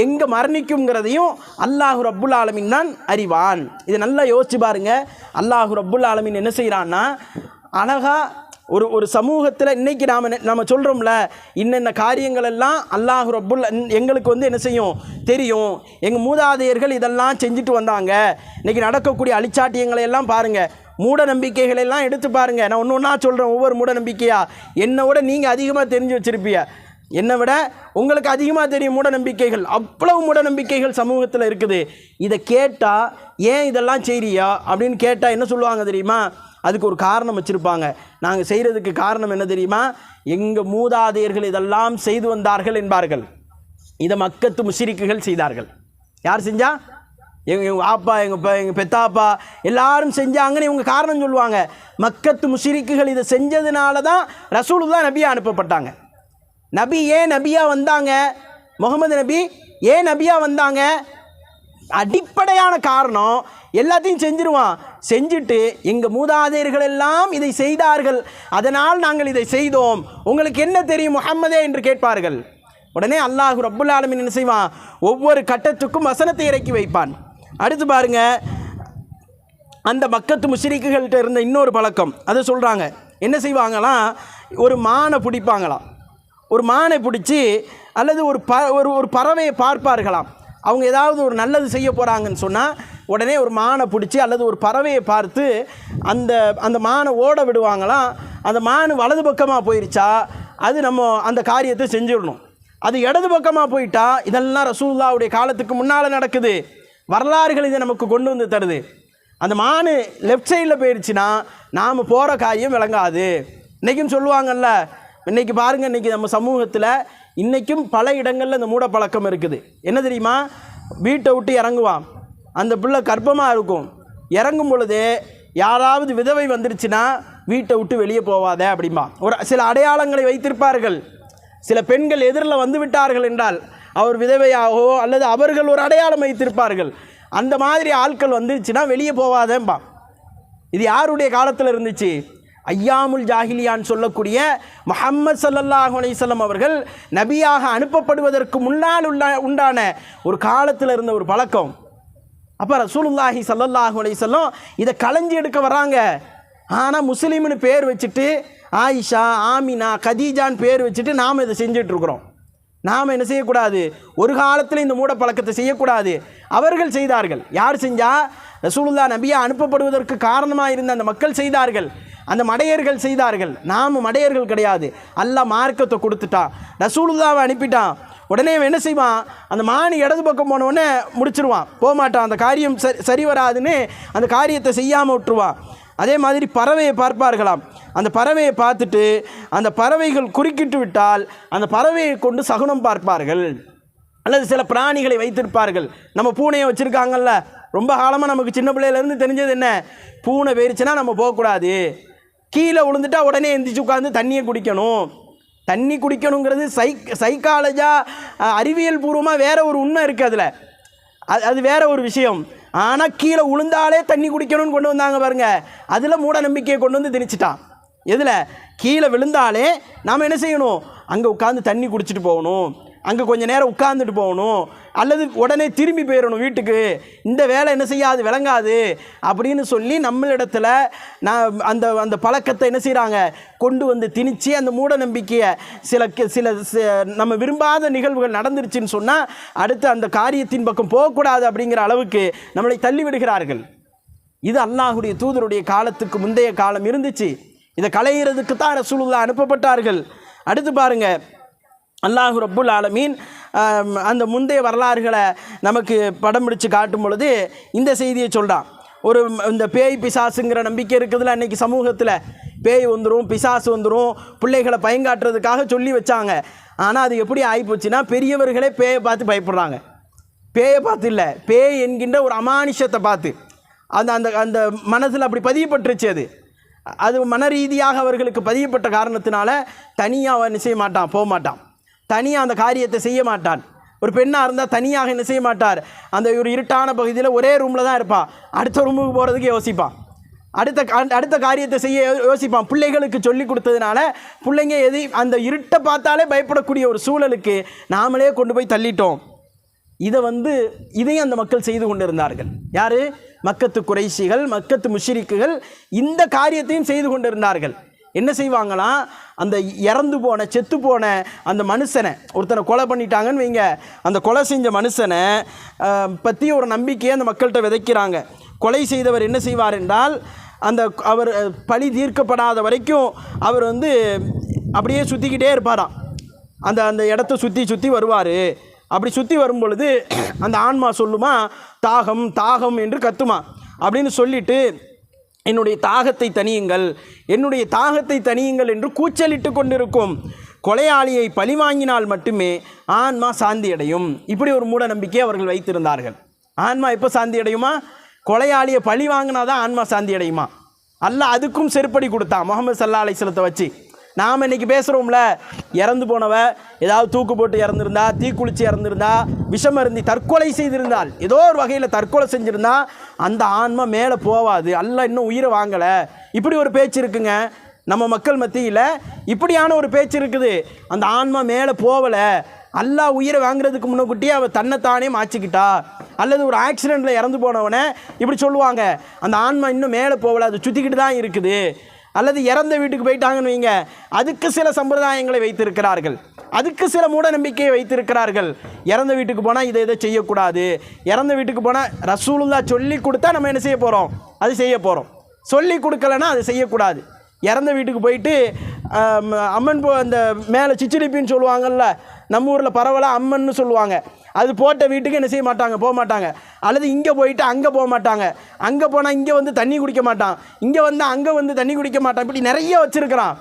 எங்கே மரணிக்குங்கிறதையும் அல்லாஹ் ரப்புல் ஆலமீன் தான் அறிவான். இதை நல்லா யோசிச்சு பாருங்க. அல்லாஹ் ரப்புல் ஆலமீன் என்ன செய்கிறான்னா, அழகா ஒரு சமூகத்தில் இன்றைக்கி நம்ம சொல்கிறோம்ல, இன்னென்ன காரியங்கள் எல்லாம் அல்லாஹ் ரப்புல் எங்களுக்கு வந்து என்ன செய்யும் தெரியும், எங்கள் மூதாதையர்கள் இதெல்லாம் செஞ்சுட்டு வந்தாங்க. இன்றைக்கி நடக்கக்கூடிய அழிச்சாட்டியங்களை எல்லாம் பாருங்கள், மூட நம்பிக்கைகளை எல்லாம் எடுத்து பாருங்கள். நான் ஒன்று ஒன்றா சொல்கிறேன், ஒவ்வொரு மூட நம்பிக்கையா. என்னை விட நீங்கள் அதிகமாக தெரிஞ்சு வச்சுருப்பீங்க, என்னை விட உங்களுக்கு அதிகமாக தெரியும் மூட நம்பிக்கைகள். அவ்வளவு மூட நம்பிக்கைகள் சமூகத்தில் இருக்குது. இதை கேட்டால் ஏன் இதெல்லாம் செய்றியா அப்படின்னு கேட்டால் என்ன சொல்லுவாங்க தெரியுமா? அதுக்கு ஒரு காரணம் வச்சுருப்பாங்க. நாங்கள் செய்கிறதுக்கு காரணம் என்ன தெரியுமா? எங்கள் மூதாதையர்கள் இதெல்லாம் செய்து வந்தார்கள் என்பார்கள். இதை மக்கத்து முஷ்ரிக்குகள் செய்தார்கள். யார் செஞ்சா? எங்கள் ஆப்பா, எங்கள் பெத்தாப்பா எல்லாரும் செஞ்சாங்கன்னு இவங்க காரணம் சொல்லுவாங்க. மக்கத்து முஷ்ரிக்குகள் இதை செஞ்சதுனால தான் ரசூலுல்லாஹ் நபியாக அனுப்பப்பட்டாங்க. நபி ஏன் நபியாக வந்தாங்க? முகமது நபி ஏன் நபியாக வந்தாங்க? அடிப்படையான காரணம், எல்லாத்தையும் செஞ்சிருவான், செஞ்சுட்டு எங்கள் மூதாதையர்கள் எல்லாம் இதை செய்தார்கள், அதனால் நாங்கள் இதை செய்தோம், உங்களுக்கு என்ன தெரியும் முஹம்மதே என்று கேட்பார்கள். உடனே அல்லாஹ் ரப்புல் ஆலமீன் என்ன செய்வான்? ஒவ்வொரு கட்டத்துக்கும் வசனத்தை இறக்கி வைப்பான். அடுத்து பாருங்க, அந்த மக்கத்து முஷ்ரிக்குகள்கிட்ட இருந்த இன்னொரு பழக்கம், அதை சொல்கிறாங்க. என்ன செய்வாங்களாம்? ஒரு மானை பிடிப்பாங்களாம். ஒரு மானை பிடிச்சி அல்லது ஒரு பறவையை பார்ப்பார்களாம். அவங்க ஏதாவது ஒரு நல்லது செய்ய போகிறாங்கன்னு சொன்னால் உடனே ஒரு மானை பிடிச்சி அல்லது ஒரு பறவையை பார்த்து அந்த மானை ஓட விடுவாங்களாம். அந்த மான் வலது பக்கமாக போயிடுச்சா அது நம்ம அந்த காரியத்தை செஞ்சிடணும். அது இடது பக்கமாக போயிட்டா, இதெல்லாம் ரசூலுல்லாஹ்வுடைய காலத்துக்கு முன்னால் நடக்குது, வரலாறுகள் இதை நமக்கு கொண்டு வந்து தருது. அந்த மான் லெஃப்ட் சைடில் போயிடுச்சுன்னா நாம் போகிற காரியம் விளங்காது. இன்றைக்கும் சொல்லுவாங்கல்ல, இன்றைக்கி பாருங்கள், இன்றைக்கி நம்ம சமூகத்தில் இன்றைக்கும் பல இடங்களில் இந்த மூட பழக்கம் இருக்குது. என்ன தெரியுமா? வீட்டை விட்டு இறங்குவான், அந்த பிள்ளை கர்ப்பமாக இருக்கும், இறங்கும் பொழுது யாராவது விதவை வந்துருச்சுன்னா வீட்டை விட்டு வெளியே போவாத அப்படிம்பா. ஒரு சில அடையாளங்களை வைத்திருப்பார்கள். சில பெண்கள் எதிரில் வந்து விட்டார்கள் என்றால் அவர் விதவையாகவோ அல்லது அவர்கள் ஒரு அடையாளம் வைத்திருப்பார்கள். அந்த மாதிரி ஆட்கள் வந்துச்சுன்னா வெளியே போவாதேன்பா. இது யாருடைய காலத்தில் இருந்துச்சு? ஐயாமுல் ஜாஹிலியான்னு சொல்லக்கூடிய முஹம்மது ஸல்லல்லாஹு அலைஹி வஸல்லம் அவர்கள் நபியாக அனுப்பப்படுவதற்கு முன்னால் உண்டான ஒரு காலத்தில் இருந்த ஒரு பழக்கம். அப்போ ரசூலுல்லாஹி ஸல்லல்லாஹு அலைஹி வஸல்லம் இதை களைஞ்சி எடுக்க வராங்க. ஆனால் முஸ்லீம்னு பேர் வச்சுட்டு ஆயிஷா, ஆமினா, கதீஜான்னு பேர் வச்சுட்டு நாம் இதை செஞ்சிட்ருக்குறோம். நாம் என்ன செய்யக்கூடாது? ஒரு காலத்தில் இந்த மூட பழக்கத்தை செய்யக்கூடாது. அவர்கள் செய்தார்கள். யார் செஞ்சா? ரசூலுல்லாஹ் நபியா அனுப்பப்படுவதற்கு காரணமாக இருந்த அந்த மக்கள் செய்தார்கள், அந்த மடையர்கள் செய்தார்கள். நாம் மடையர்கள் கிடையாது. அல்லாஹ் மார்க்கத்தை கொடுத்துட்டான், ரசூலுல்லாவை அனுப்பிட்டான். உடனே என்ன செய்வான்? அந்த மானி இடது பக்கம் போனவுடனே முடிச்சிருவான், போகமாட்டான். அந்த காரியம் சரி வராதுன்னு அந்த காரியத்தை செய்யாமல் விட்டுருவான். அதே மாதிரி பறவையை பார்ப்பார்களாம். அந்த பறவையை பார்த்துட்டு அந்த பறவைகள் குறுக்கிட்டு விட்டால் அந்த பறவையை கொண்டு சகுனம் பார்ப்பார்கள். அல்லது சில பிராணிகளை வைத்திருப்பார்கள். நம்ம பூனையை வச்சுருக்காங்கல்ல, ரொம்ப காலமாக நமக்கு சின்ன பிள்ளையிலேருந்து தெரிஞ்சது என்ன? பூனை போயிருச்சுன்னா நம்ம போகக்கூடாது, கீழே விழுந்துட்டா உடனே எந்திரிச்சு உட்காந்து தண்ணியை குடிக்கணும். தண்ணி குடிக்கணுங்கிறது சைக்காலஜாக அறிவியல் பூர்வமாக வேற ஒரு உண்மை இருக்குது. அதில் அது வேற ஒரு விஷயம். ஆனால் கீழே உளுந்தாலே தண்ணி குடிக்கணும்னு கொண்டு வந்தாங்க பாருங்க. அதில் மூட நம்பிக்கையை கொண்டு வந்து திணிச்சிட்டான். எதில்? கீழே விழுந்தாலே நாம் என்ன செய்யணும்? அங்கே உட்காந்து தண்ணி குடிச்சிட்டு போகணும், அங்கே கொஞ்சம் நேரம் உட்காந்துட்டு போகணும், அல்லது உடனே திரும்பி போயிடணும் வீட்டுக்கு. இந்த வேலை என்ன செய்யாது, விளங்காது அப்படின்னு சொல்லி நம்மளிடத்தில் அந்த அந்த பழக்கத்தை என்ன செய்கிறாங்க? கொண்டு வந்து திணிச்சு அந்த மூட நம்பிக்கையை சில நம்ம விரும்பாத நிகழ்வுகள் நடந்துருச்சுன்னு சொன்னால் அடுத்து அந்த காரியத்தின் பக்கம் போகக்கூடாது அப்படிங்கிற அளவுக்கு நம்மளை தள்ளிவிடுகிறார்கள். இது அல்லாஹுடைய தூதருடைய காலத்துக்கு முந்தைய காலம் இருந்துச்சு. இதை களையிறதுக்கு தான் ரசூலுல்லாஹ் அனுப்பப்பட்டார்கள். அடுத்து பாருங்க, அல்லாஹு ரப்புல் ஆலமீன் அந்த முந்தைய வரலாறுகளை நமக்கு படம் பிடிச்சு காட்டும் பொழுது இந்த செய்தியை சொல்கிறான். ஒரு இந்த பேய் பிசாசுங்கிற நம்பிக்கை இருக்குதுல்ல, அன்றைக்கி சமூகத்தில் பேய் வந்துடும், பிசாசு வந்துடும், பிள்ளைகளை பயங்காட்டுறதுக்காக சொல்லி வச்சாங்க. ஆனால் அது எப்படி ஆகிப்போச்சுன்னா, பெரியவர்களே பேயை பார்த்து பயப்படுறாங்க. பேயை பார்த்து இல்லை, பேய் என்கின்ற ஒரு அமானுஷத்தை பார்த்து அந்த அந்த அந்த மனசில் அப்படி பதியப்பட்டுருச்சு. அது மன ரீதியாக அவர்களுக்கு பதியப்பட்ட காரணத்தினால தனியாக என்ன செய்ய மாட்டான், போக மாட்டான், தனியாக அந்த காரியத்தை செய்ய மாட்டான். ஒரு பெண்ணாக இருந்தால் தனியாக என்ன செய்ய மாட்டார், அந்த ஒரு இருட்டான பகுதியில் ஒரே ரூமில் தான் இருப்பான். அடுத்த ரூமுக்கு போகிறதுக்கு யோசிப்பான், அடுத்த காரியத்தை செய்ய யோசிப்பான். பிள்ளைகளுக்கு சொல்லி கொடுத்ததுனால பிள்ளைங்க அந்த இருட்டை பார்த்தாலே பயப்படக்கூடிய ஒரு சூழலுக்கு நாமளே கொண்டு போய் தள்ளிட்டோம். இதையும் அந்த மக்கள் செய்து கொண்டு இருந்தார்கள். யார்? மக்கத்து குறைஷிகள், மக்கத்து முஷ்ரிக்குகள் இந்த காரியத்தையும் செய்து கொண்டு இருந்தார்கள். என்ன செய்வாங்களாம்? அந்த இறந்து போன செத்து போன அந்த மனுஷனை, ஒருத்தனை கொலை பண்ணிட்டாங்கன்னு வைங்க, அந்த கொலை செஞ்ச மனுஷனை பற்றி ஒரு நம்பிக்கையை அந்த மக்கள்கிட்ட விதைக்கிறாங்க. கொலை செய்தவர் என்ன செய்வார் என்றால், அவர் பழி தீர்க்கப்படாத வரைக்கும் அவர் அப்படியே சுற்றிக்கிட்டே இருப்பாராம். அந்த இடத்த சுற்றி வருவார். அப்படி சுற்றி வரும் பொழுது அந்த ஆன்மா சொல்லுமா, தாகம் தாகம் என்று கத்துமா. அப்படின்னு சொல்லிட்டு என்னுடைய தாகத்தை தணியுங்கள், என்னுடைய தாகத்தை தணியுங்கள் என்று கூச்சலிட்டு கொண்டிருக்கும். கொலையாளியை பழி வாங்கினால் மட்டுமே ஆன்மா சாந்தி அடையும். இப்படி ஒரு மூட நம்பிக்கையை அவர்கள் வைத்திருந்தார்கள். ஆன்மா எப்போ சாந்தி அடையுமா? கொலையாளியை பழி வாங்கினாதான் ஆன்மா சாந்தி அடையுமா? அல்லாஹ் அதுக்கும் செருப்படி கொடுத்தான் முஹம்மது ஸல்லல்லாஹு அலைஹி வஸல்லத்தை வச்சு. நாம் இன்றைக்கி பேசுகிறோம்ல, இறந்து போனவ ஏதாவது தூக்கு போட்டு இறந்துருந்தா, தீக்குளிச்சு இறந்துருந்தா, விஷம் அருந்தி தற்கொலை செய்திருந்தால், ஏதோ ஒரு வகையில் தற்கொலை செஞ்சுருந்தா அந்த ஆன்மா மேலே போவாது, அல்லாஹ் இன்னும் உயிரை வாங்கலை. இப்படி ஒரு பேச்சு இருக்குங்க நம்ம மக்கள் மத்தியில். இப்படியான ஒரு பேச்சு இருக்குது. அந்த ஆன்மா மேலே போகலை, அல்லாஹ் உயிரை வாங்குறதுக்கு முன்னக்கூட்டியே அவள் தன்னைத்தானே மாற்றிக்கிட்டா. அல்லது ஒரு ஆக்சிடெண்ட்டில் இறந்து போனவனை இப்படி சொல்லுவாங்க, அந்த ஆன்மா இன்னும் மேலே போகலை, அது சுற்றிக்கிட்டு தான் இருக்குது. அல்லது இறந்த வீட்டுக்கு போயிட்டாங்கன்னு வைங்க, அதுக்கு சில சம்பிரதாயங்களை வைத்திருக்கிறார்கள், அதுக்கு சில மூட நம்பிக்கையை வைத்திருக்கிறார்கள். இறந்த வீட்டுக்கு போனால் இதை செய்யக்கூடாது, இறந்த வீட்டுக்கு போனால் ரசூலுல்லாஹ் சொல்லி கொடுத்தா நம்ம என்ன செய்ய போகிறோம், அது செய்ய போகிறோம். சொல்லி கொடுக்கலன்னா அது செய்யக்கூடாது. இறந்த வீட்டுக்கு போயிட்டு அம்மன் அந்த மேலே சிச்சிடிப்பின்னு சொல்லுவாங்கள்ல, நம்ம ஊரில் பரவலாக அம்மன்னு சொல்லுவாங்க, அது போட்ட வீட்டுக்கு என்ன செய்ய மாட்டாங்க, போக மாட்டாங்க. அல்லது இங்கே போயிட்டு அங்கே போக மாட்டாங்க, அங்கே போனால் இங்கே தண்ணி குடிக்க மாட்டான், இங்கே வந்தால் அங்கே தண்ணி குடிக்க மாட்டான். இப்படி நிறைய வச்சுருக்கிறான்.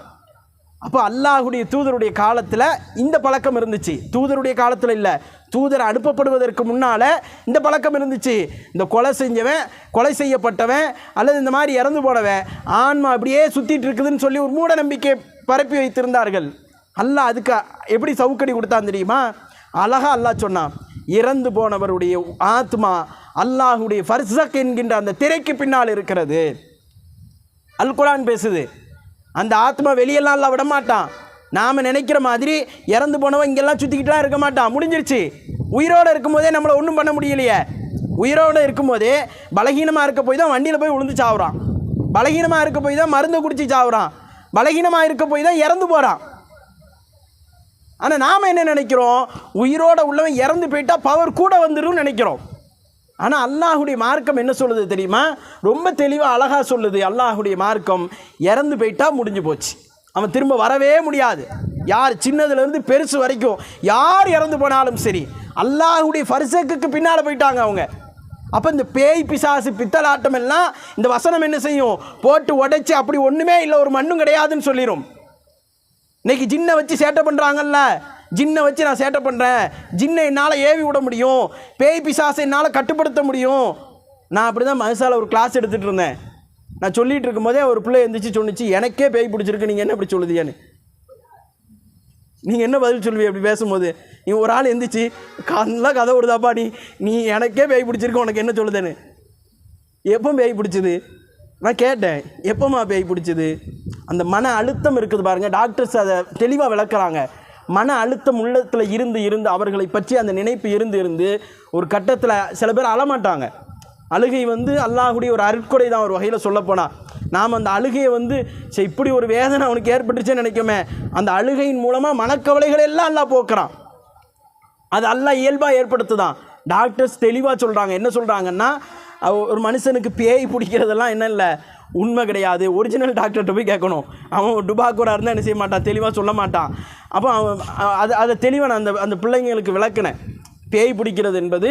அப்போ அல்லாஹுடைய தூதருடைய காலத்தில் இந்த பழக்கம் இருந்துச்சு. தூதருடைய காலத்தில் இல்லை, தூதர் அனுப்பப்படுவதற்கு முன்னால் இந்த பழக்கம் இருந்துச்சு. இந்த கொலை செஞ்சவன், கொலை செய்யப்பட்டவன், அல்லது இந்த மாதிரி இறந்து போனவன் ஆன்மா அப்படியே சுற்றிட்டு இருக்குதுன்னு சொல்லி ஒரு மூட நம்பிக்கை பரப்பி வைத்திருந்தார்கள். அல்லாஹ் அதுக்கு எப்படி சவுக்கடி கொடுத்தான் தெரியுமா? அழகா அல்லாஹ் சொன்னான், இறந்து போனவருடைய ஆத்மா அல்லாஹுடைய ஃபர்ஸக் என்கின்ற அந்த திரைக்கு பின்னால் இருக்கிறது. அல் குர்ஆன் பேசுது. அந்த ஆத்மா வெளியெல்லாம் அல்லாஹ் விட மாட்டான். நாம் நினைக்கிற மாதிரி இறந்து போனவன் இங்கெல்லாம் சுற்றிக்கிட்டுலாம் இருக்க மாட்டான். முடிஞ்சிருச்சு. உயிரோடு இருக்கும்போதே நம்மளை ஒன்றும் பண்ண முடியலையே. உயிரோடு இருக்கும்போதே பலகீனமாக இருக்க போய் தான் வண்டியில் போய் விழுந்து சாவுறான். பலகீனமாக இருக்க போய் தான் மருந்து குடித்து சாவுறான். பலகீனமாக இருக்க போய் தான் இறந்து போகிறான். ஆனால் நாம் என்ன நினைக்கிறோம்? உயிரோடு உள்ளவன் இறந்து போயிட்டா பவர் கூட வந்துடும் நினைக்கிறோம். ஆனால் அல்லாஹுடைய மார்க்கம் என்ன சொல்லுது தெரியுமா? ரொம்ப தெளிவாக அழகாக சொல்லுது. அல்லாஹுடைய மார்க்கம் இறந்து போயிட்டா முடிஞ்சு போச்சு. அவன் திரும்ப வரவே முடியாது. யார் சின்னதுலேருந்து பெருசு வரைக்கும் யார் இறந்து போனாலும் சரி, அல்லாஹுடைய ஃபர்ஸக்கு பின்னால் போயிட்டாங்க அவங்க. அப்போ இந்த பேய் பிசாசு பித்தலாட்டம் எல்லாம் இந்த வசனம் என்ன செய்யும்? போட்டு உடைச்சி அப்படி ஒன்றுமே இல்லை, ஒரு மண்ணும் கிடையாதுன்னு சொல்லிடும். இன்னைக்கு ஜின்னை வச்சு சேட்டை பண்ணுறாங்கல்ல, ஜின்னை வச்சு நான் சேட்டை பண்ணுறேன், ஜின்னை என்னால் ஏவி விட முடியும், பேய் பிசாசை என்னால் கட்டுப்படுத்த முடியும். நான் அப்படி தான் மனசால் ஒரு கிளாஸ் எடுத்துகிட்டு இருந்தேன். நான் சொல்லிகிட்டு இருக்கும்போதே ஒரு பிள்ளை எழுந்திரிச்சு சொன்னிச்சு, எனக்கே பேய் பிடிச்சிருக்கு, நீங்கள் என்ன இப்படி சொல்லுதியான்னு. நீங்கள் என்ன பதில் சொல்லுவீ அப்படி பேசும்போது? நீ ஒரு ஆள் எழுந்திரிச்சு நல்லா கதை விடுதாப்பா, நீ எனக்கே பேய் பிடிச்சிருக்கு, உனக்கு என்ன சொல்லுதுன்னு. எப்போ பேய் பிடிச்சிது? நான் கேட்டேன், எப்போம்மா பேய் பிடிச்சிது? அந்த மன அழுத்தம் இருக்குது பாருங்கள். டாக்டர்ஸ் அதை தெளிவாக விளக்குறாங்க. மன அழுத்தம் உள்ளத்தில் இருந்து அவர்களை பற்றி அந்த நினைப்பு இருந்து ஒரு கட்டத்தில் சில பேர் அழமாட்டாங்க. அழுகை அல்லாஹுடைய ஒரு அருட்கொடை தான் ஒரு வகையில் சொல்லப்போனால். நாம் அந்த அழுகையை சரி இப்படி ஒரு வேதனை அவனுக்கு ஏற்பட்டுச்சேன்னு நினைக்குமே, அந்த அழுகையின் மூலமாக மனக்கவலைகள் எல்லாம் அல்லாஹ் போக்குறான். அது அல்லாஹ் இயல்பாக ஏற்படுத்துதான். டாக்டர்ஸ் தெளிவாக சொல்கிறாங்க. என்ன சொல்கிறாங்கன்னா, ஒரு மனுஷனுக்கு பேய் பிடிக்கிறதெல்லாம் என்ன இல்லை, உண்மை கிடையாது. ஒரிஜினல் டாக்டர்கிட்ட போய் கேட்கணும். அவன் டுபாக்கூராக இருந்தால் என்ன செய்ய மாட்டான், தெளிவாக சொல்ல மாட்டான். அப்போ அவன் அதை தெளிவாக நான் அந்த பிள்ளைங்களுக்கு விளக்குனேன். பேய் பிடிக்கிறது என்பது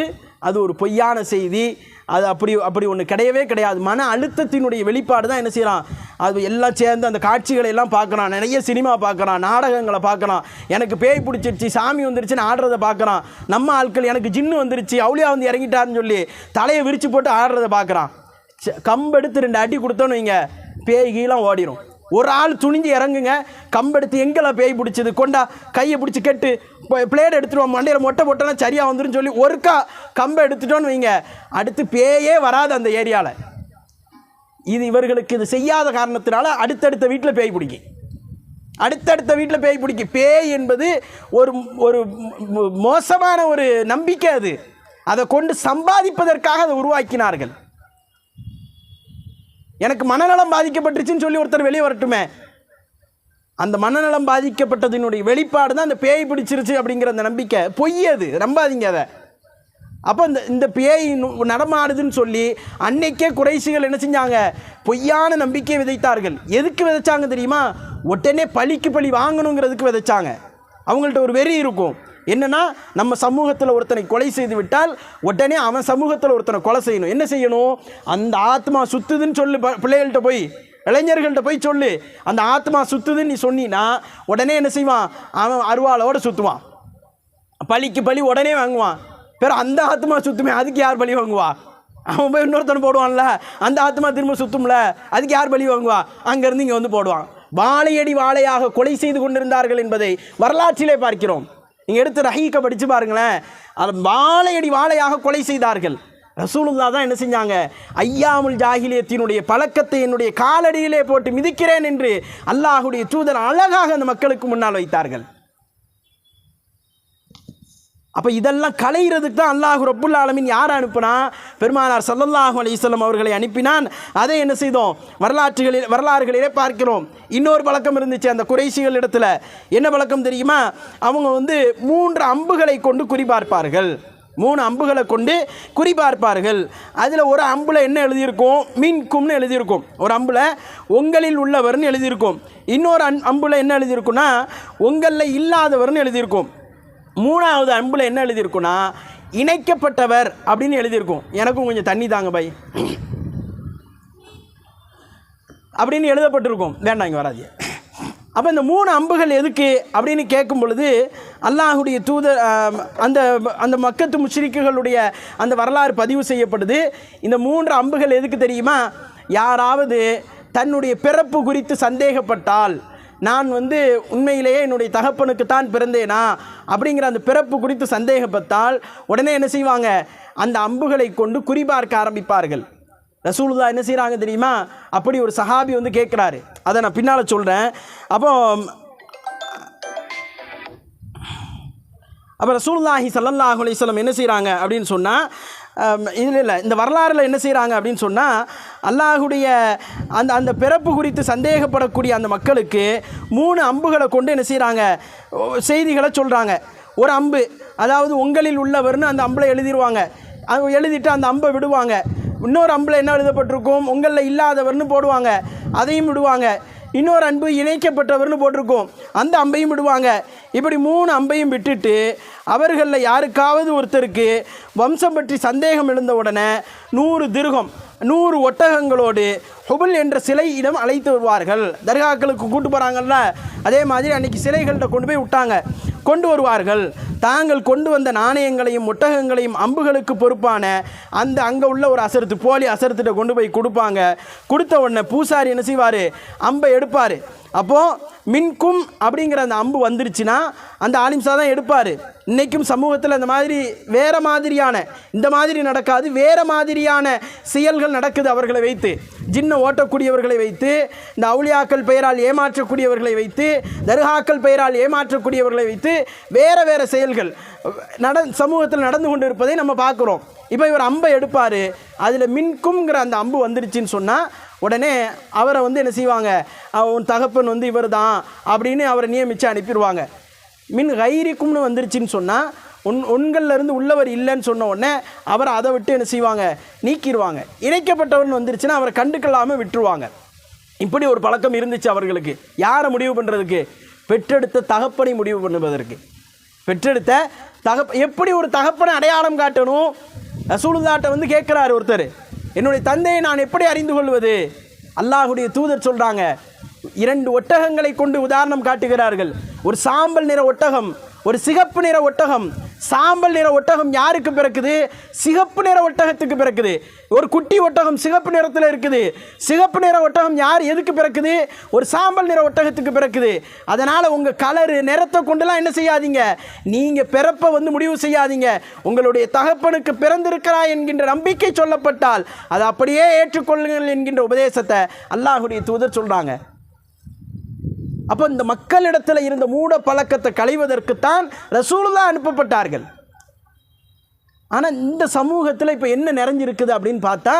அது ஒரு பொய்யான செய்தி. அது அப்படி ஒன்று கிடையவே கிடையாது. மன அழுத்தத்தினுடைய வெளிப்பாடு தான் என்ன செய்கிறான், அது எல்லாம் சேர்ந்து அந்த காட்சிகளை எல்லாம் பார்க்குறான். நிறைய சினிமா பார்க்குறான், நாடகங்களை பார்க்குறான். எனக்கு பேய் பிடிச்சிருச்சு, சாமி வந்துருச்சுன்னு ஆடுறதை பார்க்குறான். நம்ம ஆட்கள் எனக்கு ஜின்னு வந்துருச்சு, அவுளியா இறங்கிட்டாருன்னு சொல்லி தலையை விரித்து போட்டு ஆடுறதை பார்க்குறான். கம்பெடுத்து 2 அடி கொடுத்தோன்னு வைங்க, பேய் கீழே ஓடிடும். ஒரு ஆள் துணிஞ்சு இறங்குங்க, கம்பெடுத்து எங்கெல்லாம் பேய் பிடிச்சது, கொண்டா கையை பிடிச்சி கெட்டு பிளேட் எடுத்துருவோம், மண்டையில் மொட்டை போட்டோன்னா சரியாக வந்துடும் சொல்லி ஒருக்கா கம்பை எடுத்துட்டோன்னு வைங்க, அடுத்து பேயே வராது அந்த ஏரியாவில். இது இவர்களுக்கு இது செய்யாத காரணத்தினால அடுத்தடுத்த வீட்டில் பேய் பிடிக்கும். அடுத்தடுத்த வீட்டில் பேய் பிடிக்கும். பேய் என்பது ஒரு மோசமான ஒரு நம்பிக்கை. அதை கொண்டு சம்பாதிப்பதற்காக அதை உருவாக்கினார்கள். எனக்கு மனநலம் பாதிக்கப்பட்டுருச்சுன்னு சொல்லி ஒருத்தர் வெளியே வரட்டுமே, அந்த மனநலம் பாதிக்கப்பட்டதினுடைய வெளிப்பாடு தான் அந்த பேய் பிடிச்சிருச்சு அப்படிங்கிற அந்த நம்பிக்கை. பொய், அது நம்பாதீங்க அதை. அப்போ இந்த பேய் நடமாடுதுன்னு சொல்லி அன்னைக்கே குறைஷிகள் என்ன செஞ்சாங்க, பொய்யான நம்பிக்கையை விதைத்தார்கள். எதுக்கு விதைச்சாங்க தெரியுமா? உடனே பழிக்கு பழி வாங்கணுங்கிறதுக்கு விதைச்சாங்க. அவங்கள்ட்ட ஒரு வெறி இருக்கும். என்னன்னா, நம்ம சமூகத்தில் ஒருத்தனை கொலை செய்து விட்டால் உடனே அவன் சமூகத்தில் ஒருத்தனை கொலை செய்யணும். என்ன செய்யணும்? அந்த ஆத்மா சுத்துதுன்னு சொல்லு, பிள்ளைகள்கிட்ட போய் இளைஞர்கள்ட்ட போய் சொல்லு, அந்த ஆத்மா சுத்துதுன்னு நீ சொன்னீன்னா உடனே என்ன செய்வான், அவன் அருவாளோடு சுற்றுவான். பழிக்கு பழி உடனே வாங்குவான். பிறகு அந்த ஆத்மா சுத்துமே, அதுக்கு யார் பழி வாங்குவா? அவன் போய் இன்னொருத்தனை போடுவான்ல, அந்த ஆத்மா திரும்ப சுத்தும்ல, அதுக்கு யார் பழி வாங்குவா? அங்கேருந்து இங்கே போடுவான். வாழையடி வாழையாக கொலை செய்து கொண்டிருந்தார்கள் என்பதை வரலாற்றிலே பார்க்கிறோம். நீங்கள் எடுத்து ரஹீக்க படித்து பாருங்களேன். அது வாழையடி வாழையாக கொலை செய்தார்கள். ரசூலுல்லாஹ் தான் என்ன செஞ்சாங்க, ஐயாமுல் ஜாஹிலியத்தினுடைய பழக்கத்தை என்னுடைய காலடியிலே போட்டு மிதிக்கிறேன் என்று அல்லாஹுடைய தூதர் அழகாக அந்த மக்களுக்கு முன்னால் வைத்தார்கள். அப்போ இதெல்லாம் களைகிறதுக்கு தான் அல்லாஹ் ரப்புல் ஆலமீன் யாரை அனுப்பினா, பெருமானார் ஸல்லல்லாஹு அலைஹி வஸல்லம் அவர்களை அனுப்பினான். அதை என்ன செய்தோம், வரலாறுகளிலே பார்க்கிறோம். இன்னொரு பழக்கம் இருந்துச்சு அந்த குறைஷிகள் இடத்துல. என்ன பழக்கம் தெரியுமா? அவங்க 3 அம்புகளை கொண்டு குறிபார்ப்பார்கள். 3 அம்புகளை கொண்டு குறிபார்ப்பார்கள். அதில் ஒரு அம்பில் என்ன எழுதியிருக்கும், மின்கும்னு எழுதியிருக்கும். ஒரு அம்பில் உங்களில் உள்ளவர்னு எழுதியிருக்கும். இன்னொரு அம்பில் என்ன எழுதியிருக்குன்னா, உங்களில் இல்லாதவர்னு எழுதியிருக்கும். 3வது அம்பில் என்ன எழுதியிருக்குன்னா, இணைக்கப்பட்டவர் அப்படின்னு எழுதியிருக்கும். எனக்கும் கொஞ்சம் தண்ணி தாங்க பை அப்படின்னு எழுதப்பட்டிருக்கும். வேண்டாம், இங்கே வராது. அப்போ இந்த 3 அம்புகள் எதுக்கு அப்படின்னு கேட்கும் பொழுது அல்லாஹுடைய தூதர் அந்த மக்கத்து முஷ்ரிக்குகளுடைய அந்த வரலாறு பதிவு செய்யப்படுது. இந்த 3 அம்புகள் எதுக்கு தெரியுமா? யாராவது தன்னுடைய பிறப்பு குறித்து சந்தேகப்பட்டால், நான் வந்து உண்மையிலேயே என்னுடைய தகப்பனுக்கு தான் பிறந்தேனா அப்படிங்கிற அந்த பிறப்பு குறித்து சந்தேகப்பட்டால் உடனே என்ன செய்வாங்க, அந்த அம்புகளை கொண்டு குறிபார்க்க ஆரம்பிப்பார்கள். ரசூலுல்லாஹ் என்ன செய்கிறாங்க தெரியுமா, அப்படி ஒரு சஹாபி வந்து கேட்குறாரு, அதை நான் பின்னால் சொல்கிறேன். அப்போ ரசூலுல்லாஹி ஸல்லல்லாஹு அலைஹி வஸல்லம் என்ன செய்கிறாங்க அப்படின்னு சொன்னால், இல்லை இந்த வரலாறில் என்ன செய்கிறாங்க அப்படின்னு சொன்னால், அல்லாஹுடைய அந்த பிறப்பு குறித்து சந்தேகப்படக்கூடிய அந்த மக்களுக்கு 3 அம்புகளை கொண்டு என்ன செய்கிறாங்க, செய்திகளை சொல்கிறாங்க. ஒரு அம்பு, அதாவது உங்களில் உள்ளவர்னு அந்த அம்பில் எழுதிடுவாங்க. அது எழுதிட்டு அந்த அம்பை விடுவாங்க. இன்னொரு அம்பில் என்ன எழுதப்பட்டிருக்கும், உங்களில் இல்லாதவர்னு போடுவாங்க, அதையும் விடுவாங்க. இன்னொரு அம்பு இணைக்கப்பட்டவர்னு போட்டிருக்கும், அந்த அம்பையும் விடுவாங்க. இப்படி 3 அம்பையும் விட்டுட்டு அவர்களில் யாருக்காவது ஒருத்தருக்கு வம்சம் பற்றி சந்தேகம் எழுந்த உடனே 100 திர்ஹம் 100 ஒட்டகங்களோடு ஹுபுல் என்ற சிலையிடம் அழைத்து வருவார்கள். தர்காக்களுக்கு கூட்டு போகிறாங்கல்ல, அதே மாதிரி அன்றைக்கி சிலைகள்கிட்ட கொண்டு வருவார்கள். தாங்கள் கொண்டு வந்த நாணயங்களையும் ஒட்டகங்களையும் அம்புகளுக்கு பொறுப்பான அந்த அங்கே உள்ள ஒரு அசரத்து, போலி அசரத்திட்ட கொண்டு போய் கொடுப்பாங்க. கொடுத்த உடனே பூசாரி என்ன செய்வார், அம்பை எடுப்பார். அப்போது மின்கும் அப்படிங்கிற அந்த அம்பு வந்துருச்சுன்னா அந்த ஆலிம்சா தான் எடுப்பார். இன்றைக்கும் சமூகத்தில் இந்த மாதிரி வேறு மாதிரியான, இந்த மாதிரி நடக்காது, வேறு மாதிரியான செயல்கள் நடக்குது. அவர்களை வைத்து, ஜின்னை ஓட்டக்கூடியவர்களை வைத்து, இந்த அவுலியாக்கள் பெயரால் ஏமாற்றக்கூடியவர்களை வைத்து, தர்காக்கள் பெயரால் ஏமாற்றக்கூடியவர்களை வைத்து வேறு செயல்கள் சமூகத்தில் நடந்து கொண்டு இருப்பதை நம்ம பார்க்குறோம். இப்போ இவர் அம்பை எடுப்பார், அதில் மின்கும்ங்கிற அந்த அம்பு வந்துருச்சுன்னு சொன்னால் உடனே அவரை வந்து என்ன செய்வாங்க, உன் தகப்பன் வந்து இவர் தான் அப்படின்னு அவரை நியமித்து அனுப்பிடுவாங்க. மின் கைரிக்கும்னு வந்துருச்சுன்னு சொன்னால் உண்கள்லேருந்து உள்ளவர் இல்லைன்னு சொன்ன உடனே அவரை அதை விட்டு என்ன செய்வாங்க, நீக்கிடுவாங்க. இணைக்கப்பட்டவர்னு வந்துருச்சுன்னா அவரை கண்டுக்கொள்ளாமல் விட்டுருவாங்க. இப்படி ஒரு பழக்கம் இருந்துச்சு அவர்களுக்கு. யாரை முடிவு பண்ணுறதுக்கு, பெற்றெடுத்த தகப்பனை முடிவு பண்ணுவதற்கு. பெற்றெடுத்த எப்படி ஒரு தகப்பனை அடையாளம் காட்டணும், ரசூலுல்லாஹ்ட்ட வந்து கேட்குறாரு ஒருத்தர், என்னுடைய தந்தையை நான் எப்படி அறிந்து கொள்வது? அல்லாஹுடைய தூதர் சொல்கிறாங்க, 2 ஒட்டகங்களை கொண்டு உதாரணம் காட்டுகிறார்கள். ஒரு சாம்பல் நிற ஒட்டகம், ஒரு சிகப்பு நிற ஒட்டகம். சாம்பல் நிற ஒட்டகம் யாருக்கு பிறக்குது? சிகப்பு நிற ஒட்டகத்துக்கு பிறக்குது. ஒரு குட்டி ஒட்டகம் சிகப்பு நிறத்தில் இருக்குது. சிகப்பு நிற ஒட்டகம் எதுக்கு பிறக்குது? ஒரு சாம்பல் நிற ஒட்டகத்துக்கு பிறக்குது. அதனால் உங்கள் கலரு நிறத்தை கொண்டுலாம் என்ன செய்யாதீங்க, நீங்கள் பிறப்பை வந்து முடிவு செய்யாதீங்க. உங்களுடைய தகப்பனுக்கு பிறந்திருக்கிறாய் என்கின்ற நம்பிக்கை சொல்லப்பட்டால் அதை அப்படியே ஏற்றுக்கொள்ளுங்கள் என்கின்ற உபதேசத்தை அல்லாஹுடைய தூதர் சொல்கிறாங்க. அப்போ இந்த மக்களிடத்தில் இருந்த மூட பழக்கத்தை களைவதற்குத்தான் ரசூலுல்லாஹ் அனுப்பப்பட்டார்கள். ஆனால் இந்த சமூகத்தில் இப்போ என்ன நிறைஞ்சிருக்குது அப்படின்னு பார்த்தா,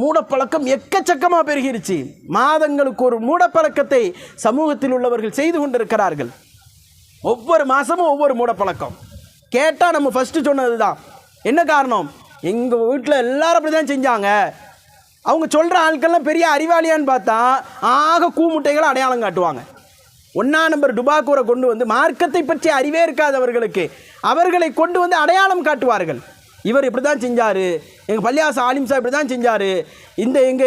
மூடப்பழக்கம் எக்கச்சக்கமாக பெருகிருச்சு. மாதங்களுக்கு ஒரு மூடப்பழக்கத்தை சமூகத்தில் உள்ளவர்கள் செய்து கொண்டிருக்கிறார்கள். ஒவ்வொரு மாதமும் ஒவ்வொரு மூடப்பழக்கம். கேட்டால் நம்ம ஃபஸ்ட்டு சொன்னது தான். என்ன காரணம்? எங்கள் வீட்டில் எல்லாரும் அப்படி தான் செஞ்சாங்க. அவங்க சொல்கிற ஆட்கள்லாம் பெரிய அறிவாளியான்னு பார்த்தா ஆக கூமுட்டைகளை அடையாளம் காட்டுவாங்க. 1ஆம் நம்பர் டுபாக்கூரை கொண்டு வந்து, மார்க்கத்தை பற்றி அறிவே இருக்காதவர்களுக்கு அவர்களை கொண்டு வந்து அடையாளம் காட்டுவார்கள். இவர் இப்படி தான் செஞ்சார், எங்கள் பள்ளியாச ஆலிம்சா இப்படி தான் செஞ்சார்,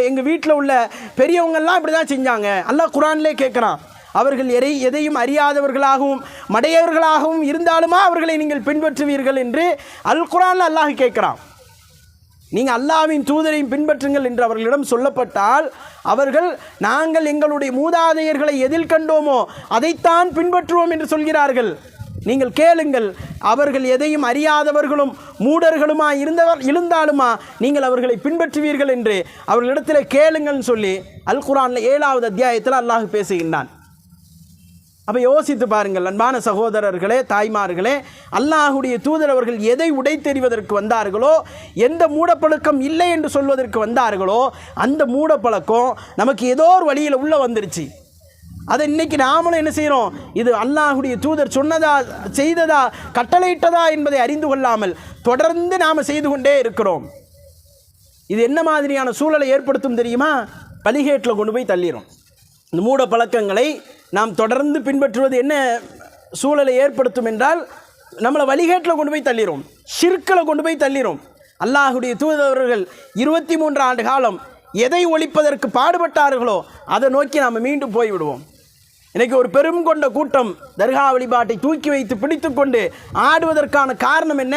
எங்கள் வீட்டில் உள்ள பெரியவங்கள்லாம் இப்படி தான் செஞ்சாங்க. அல்லாஹ் குர்ஆனிலே கேட்குறான், அவர்கள் எதையும் அறியாதவர்களாகவும் மடையவர்களாகவும் இருந்தாலுமா அவர்களை நீங்கள் பின்பற்றுவீர்கள் என்று அல் குர்ஆனில் அல்லாஹ் கேட்குறான். நீங்கள் அல்லாஹ்வின் தூதரையும் பின்பற்றுங்கள் என்று அவர்களிடம் சொல்லப்பட்டால் அவர்கள் நாங்கள் எங்களுடைய மூதாதையர்களை எதில் கண்டோமோ அதைத்தான் பின்பற்றுவோம் என்று சொல்கிறார்கள். நீங்கள் கேளுங்கள், அவர்கள் எதையும் அறியாதவர்களும் மூடர்களுமா இருந்தாலுமா நீங்கள் அவர்களை பின்பற்றுவீர்கள் என்று அவர்களிடத்தில் கேளுங்கள்னு சொல்லி அல் குர்ஆனில் 7வது அத்தியாயத்தில் அல்லாஹ் பேசுகின்றான். அப்போ யோசித்து பாருங்கள் அன்பான சகோதரர்களே, தாய்மார்களே, அல்லாஹுடைய தூதர் அவர்கள் எதை உடைத்தெறிவதற்கு வந்தார்களோ, எந்த மூடப்பழக்கம் இல்லை என்று சொல்வதற்கு வந்தார்களோ அந்த மூடப்பழக்கம் நமக்கு ஏதோ ஒரு வழியில் உள்ள வந்துருச்சு. அதை இன்றைக்கி நாமளும் என்ன செய்கிறோம், இது அல்லாஹுடைய தூதர் சொன்னதா செய்ததா கட்டளையிட்டதா என்பதை அறிந்து கொள்ளாமல் தொடர்ந்து நாம் செய்து கொண்டே இருக்கிறோம். இது என்ன மாதிரியான சூழலை ஏற்படுத்தும் தெரியுமா? பலிகேட்டில் கொண்டு போய் தள்ளிடும். இந்த மூட பழக்கங்களை நாம் தொடர்ந்து பின்பற்றுவது என்ன சூழலை ஏற்படுத்தும் என்றால், நம்மளை வழிகேட்டில் கொண்டு போய் தள்ளிடும், ஷிர்க்கில் கொண்டு போய் தள்ளிடும். அல்லாஹுடைய தூதரவர்கள் 23 ஆண்டு காலம் எதை ஒழிப்பதற்கு பாடுபட்டார்களோ அதை நோக்கி நாம் மீண்டும் போய்விடுவோம். இன்னைக்கு ஒரு பெரும் கொண்ட கூட்டம் தர்கா வழிபாட்டை தூக்கி வைத்து பிடித்து கொண்டு ஆடுவதற்கான காரணம் என்ன?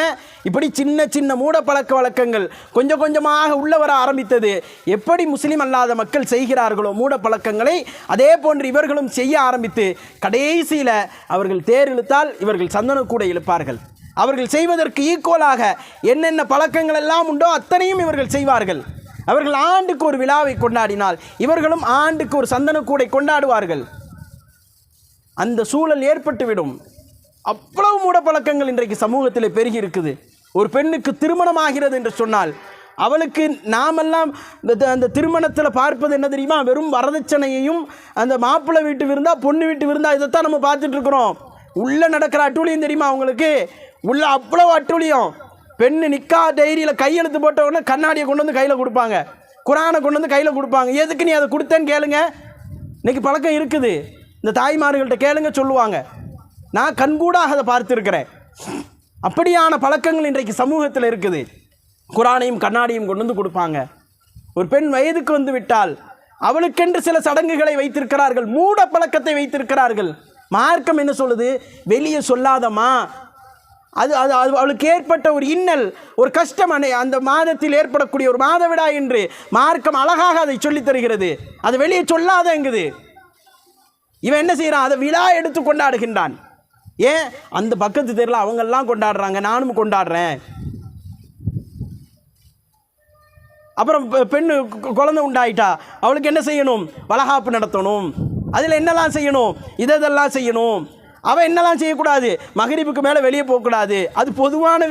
இப்படி சின்ன சின்ன மூட பழக்க வழக்கங்கள் கொஞ்சம் கொஞ்சமாக உள்ள வர ஆரம்பித்தது. எப்படி முஸ்லீம் அல்லாத மக்கள் செய்கிறார்களோ மூட பழக்கங்களை, அதே போன்று இவர்களும் செய்ய ஆரம்பித்து கடைசியில் அவர்கள் தேர் இழுத்தால் இவர்கள் சந்தன கூட இழுப்பார்கள். அவர்கள் செய்வதற்கு ஈக்குவலாக என்னென்ன பழக்கங்கள் எல்லாம் உண்டோ அத்தனையும் இவர்கள் செய்வார்கள். அவர்கள் ஆண்டுக்கு ஒரு விழாவை கொண்டாடினால் இவர்களும் ஆண்டுக்கு ஒரு சந்தன கூடை கொண்டாடுவார்கள். அந்த சூழல் ஏற்பட்டுவிடும். அவ்வளவு மூடப்பழக்கங்கள் இன்றைக்கு சமூகத்தில் பெருகி இருக்குது. ஒரு பெண்ணுக்கு திருமணம் ஆகிறது என்று சொன்னால் அவளுக்கு நாமெல்லாம் அந்த திருமணத்தில் பார்ப்பது என்ன தெரியுமா? வெறும் வரதட்சணையையும் அந்த மாப்பிள்ளை வீட்டு விருந்தா பொண்ணு வீட்டு விருந்தா இதைத்தான் நம்ம பார்த்துட்டு இருக்கிறோம். உள்ளே நடக்கிற அட்டூழியம் தெரியுமா அவங்களுக்கு? உள்ள அவ்வளவு அட்டூழியம். பெண்ணு நிக்கா டைரியில் கையெழுத்து போட்ட உடனே கண்ணாடியை கொண்டு வந்து கையில் கொடுப்பாங்க, குரானை கொண்டு வந்து கையில் கொடுப்பாங்க. எதுக்கு நீ அதை கொடுத்தேன்னு கேளுங்க. இன்றைக்கி பழக்கம் இருக்குது. இந்த தாய்மார்கள்ட்ட கேளுங்க, சொல்லுவாங்க. நான் கண்கூடாக அதை பார்த்துருக்கிறேன். அப்படியான பழக்கங்கள் இன்றைக்கு சமூகத்தில் இருக்குது. குரானையும் கண்ணாடியும் கொண்டு வந்து கொடுப்பாங்க. ஒரு பெண் வயதுக்கு வந்து விட்டால் அவளுக்கென்று சில சடங்குகளை வைத்திருக்கிறார்கள், மூட பழக்கத்தை வைத்திருக்கிறார்கள். மார்க்கம் என்ன சொல்லுது? வெளியே சொல்லாதம்மா, அது அது அது அவளுக்கு ஏற்பட்ட ஒரு இன்னல், ஒரு கஷ்டம், அந்த மாதத்தில் ஏற்படக்கூடிய ஒரு மாதவிடாய் என்று மார்க்கம் அழகாக அதை சொல்லித் தருகிறது. அது வெளியே சொல்லாதங்குது. இவன் என்ன செய்கிறான்? அதை விழா எடுத்து கொண்டாடுகின்றான். ஏன்? அந்த பக்கத்து தெருவில் அவங்கெல்லாம் கொண்டாடுறாங்க, நானும் கொண்டாடுறேன். அப்புறம் பெண்ணு குழந்தை உண்டாயிட்டா அவளுக்கு என்ன செய்யணும்? வளகாப்பு நடத்தணும். அதில் என்னெல்லாம் செய்யணும்? இதெல்லாம் செய்யணும். அவன் என்னெல்லாம் செய்யக்கூடாது? மகரிபுக்கு மேலே வெளியே போகக்கூடாது. அது பொதுவான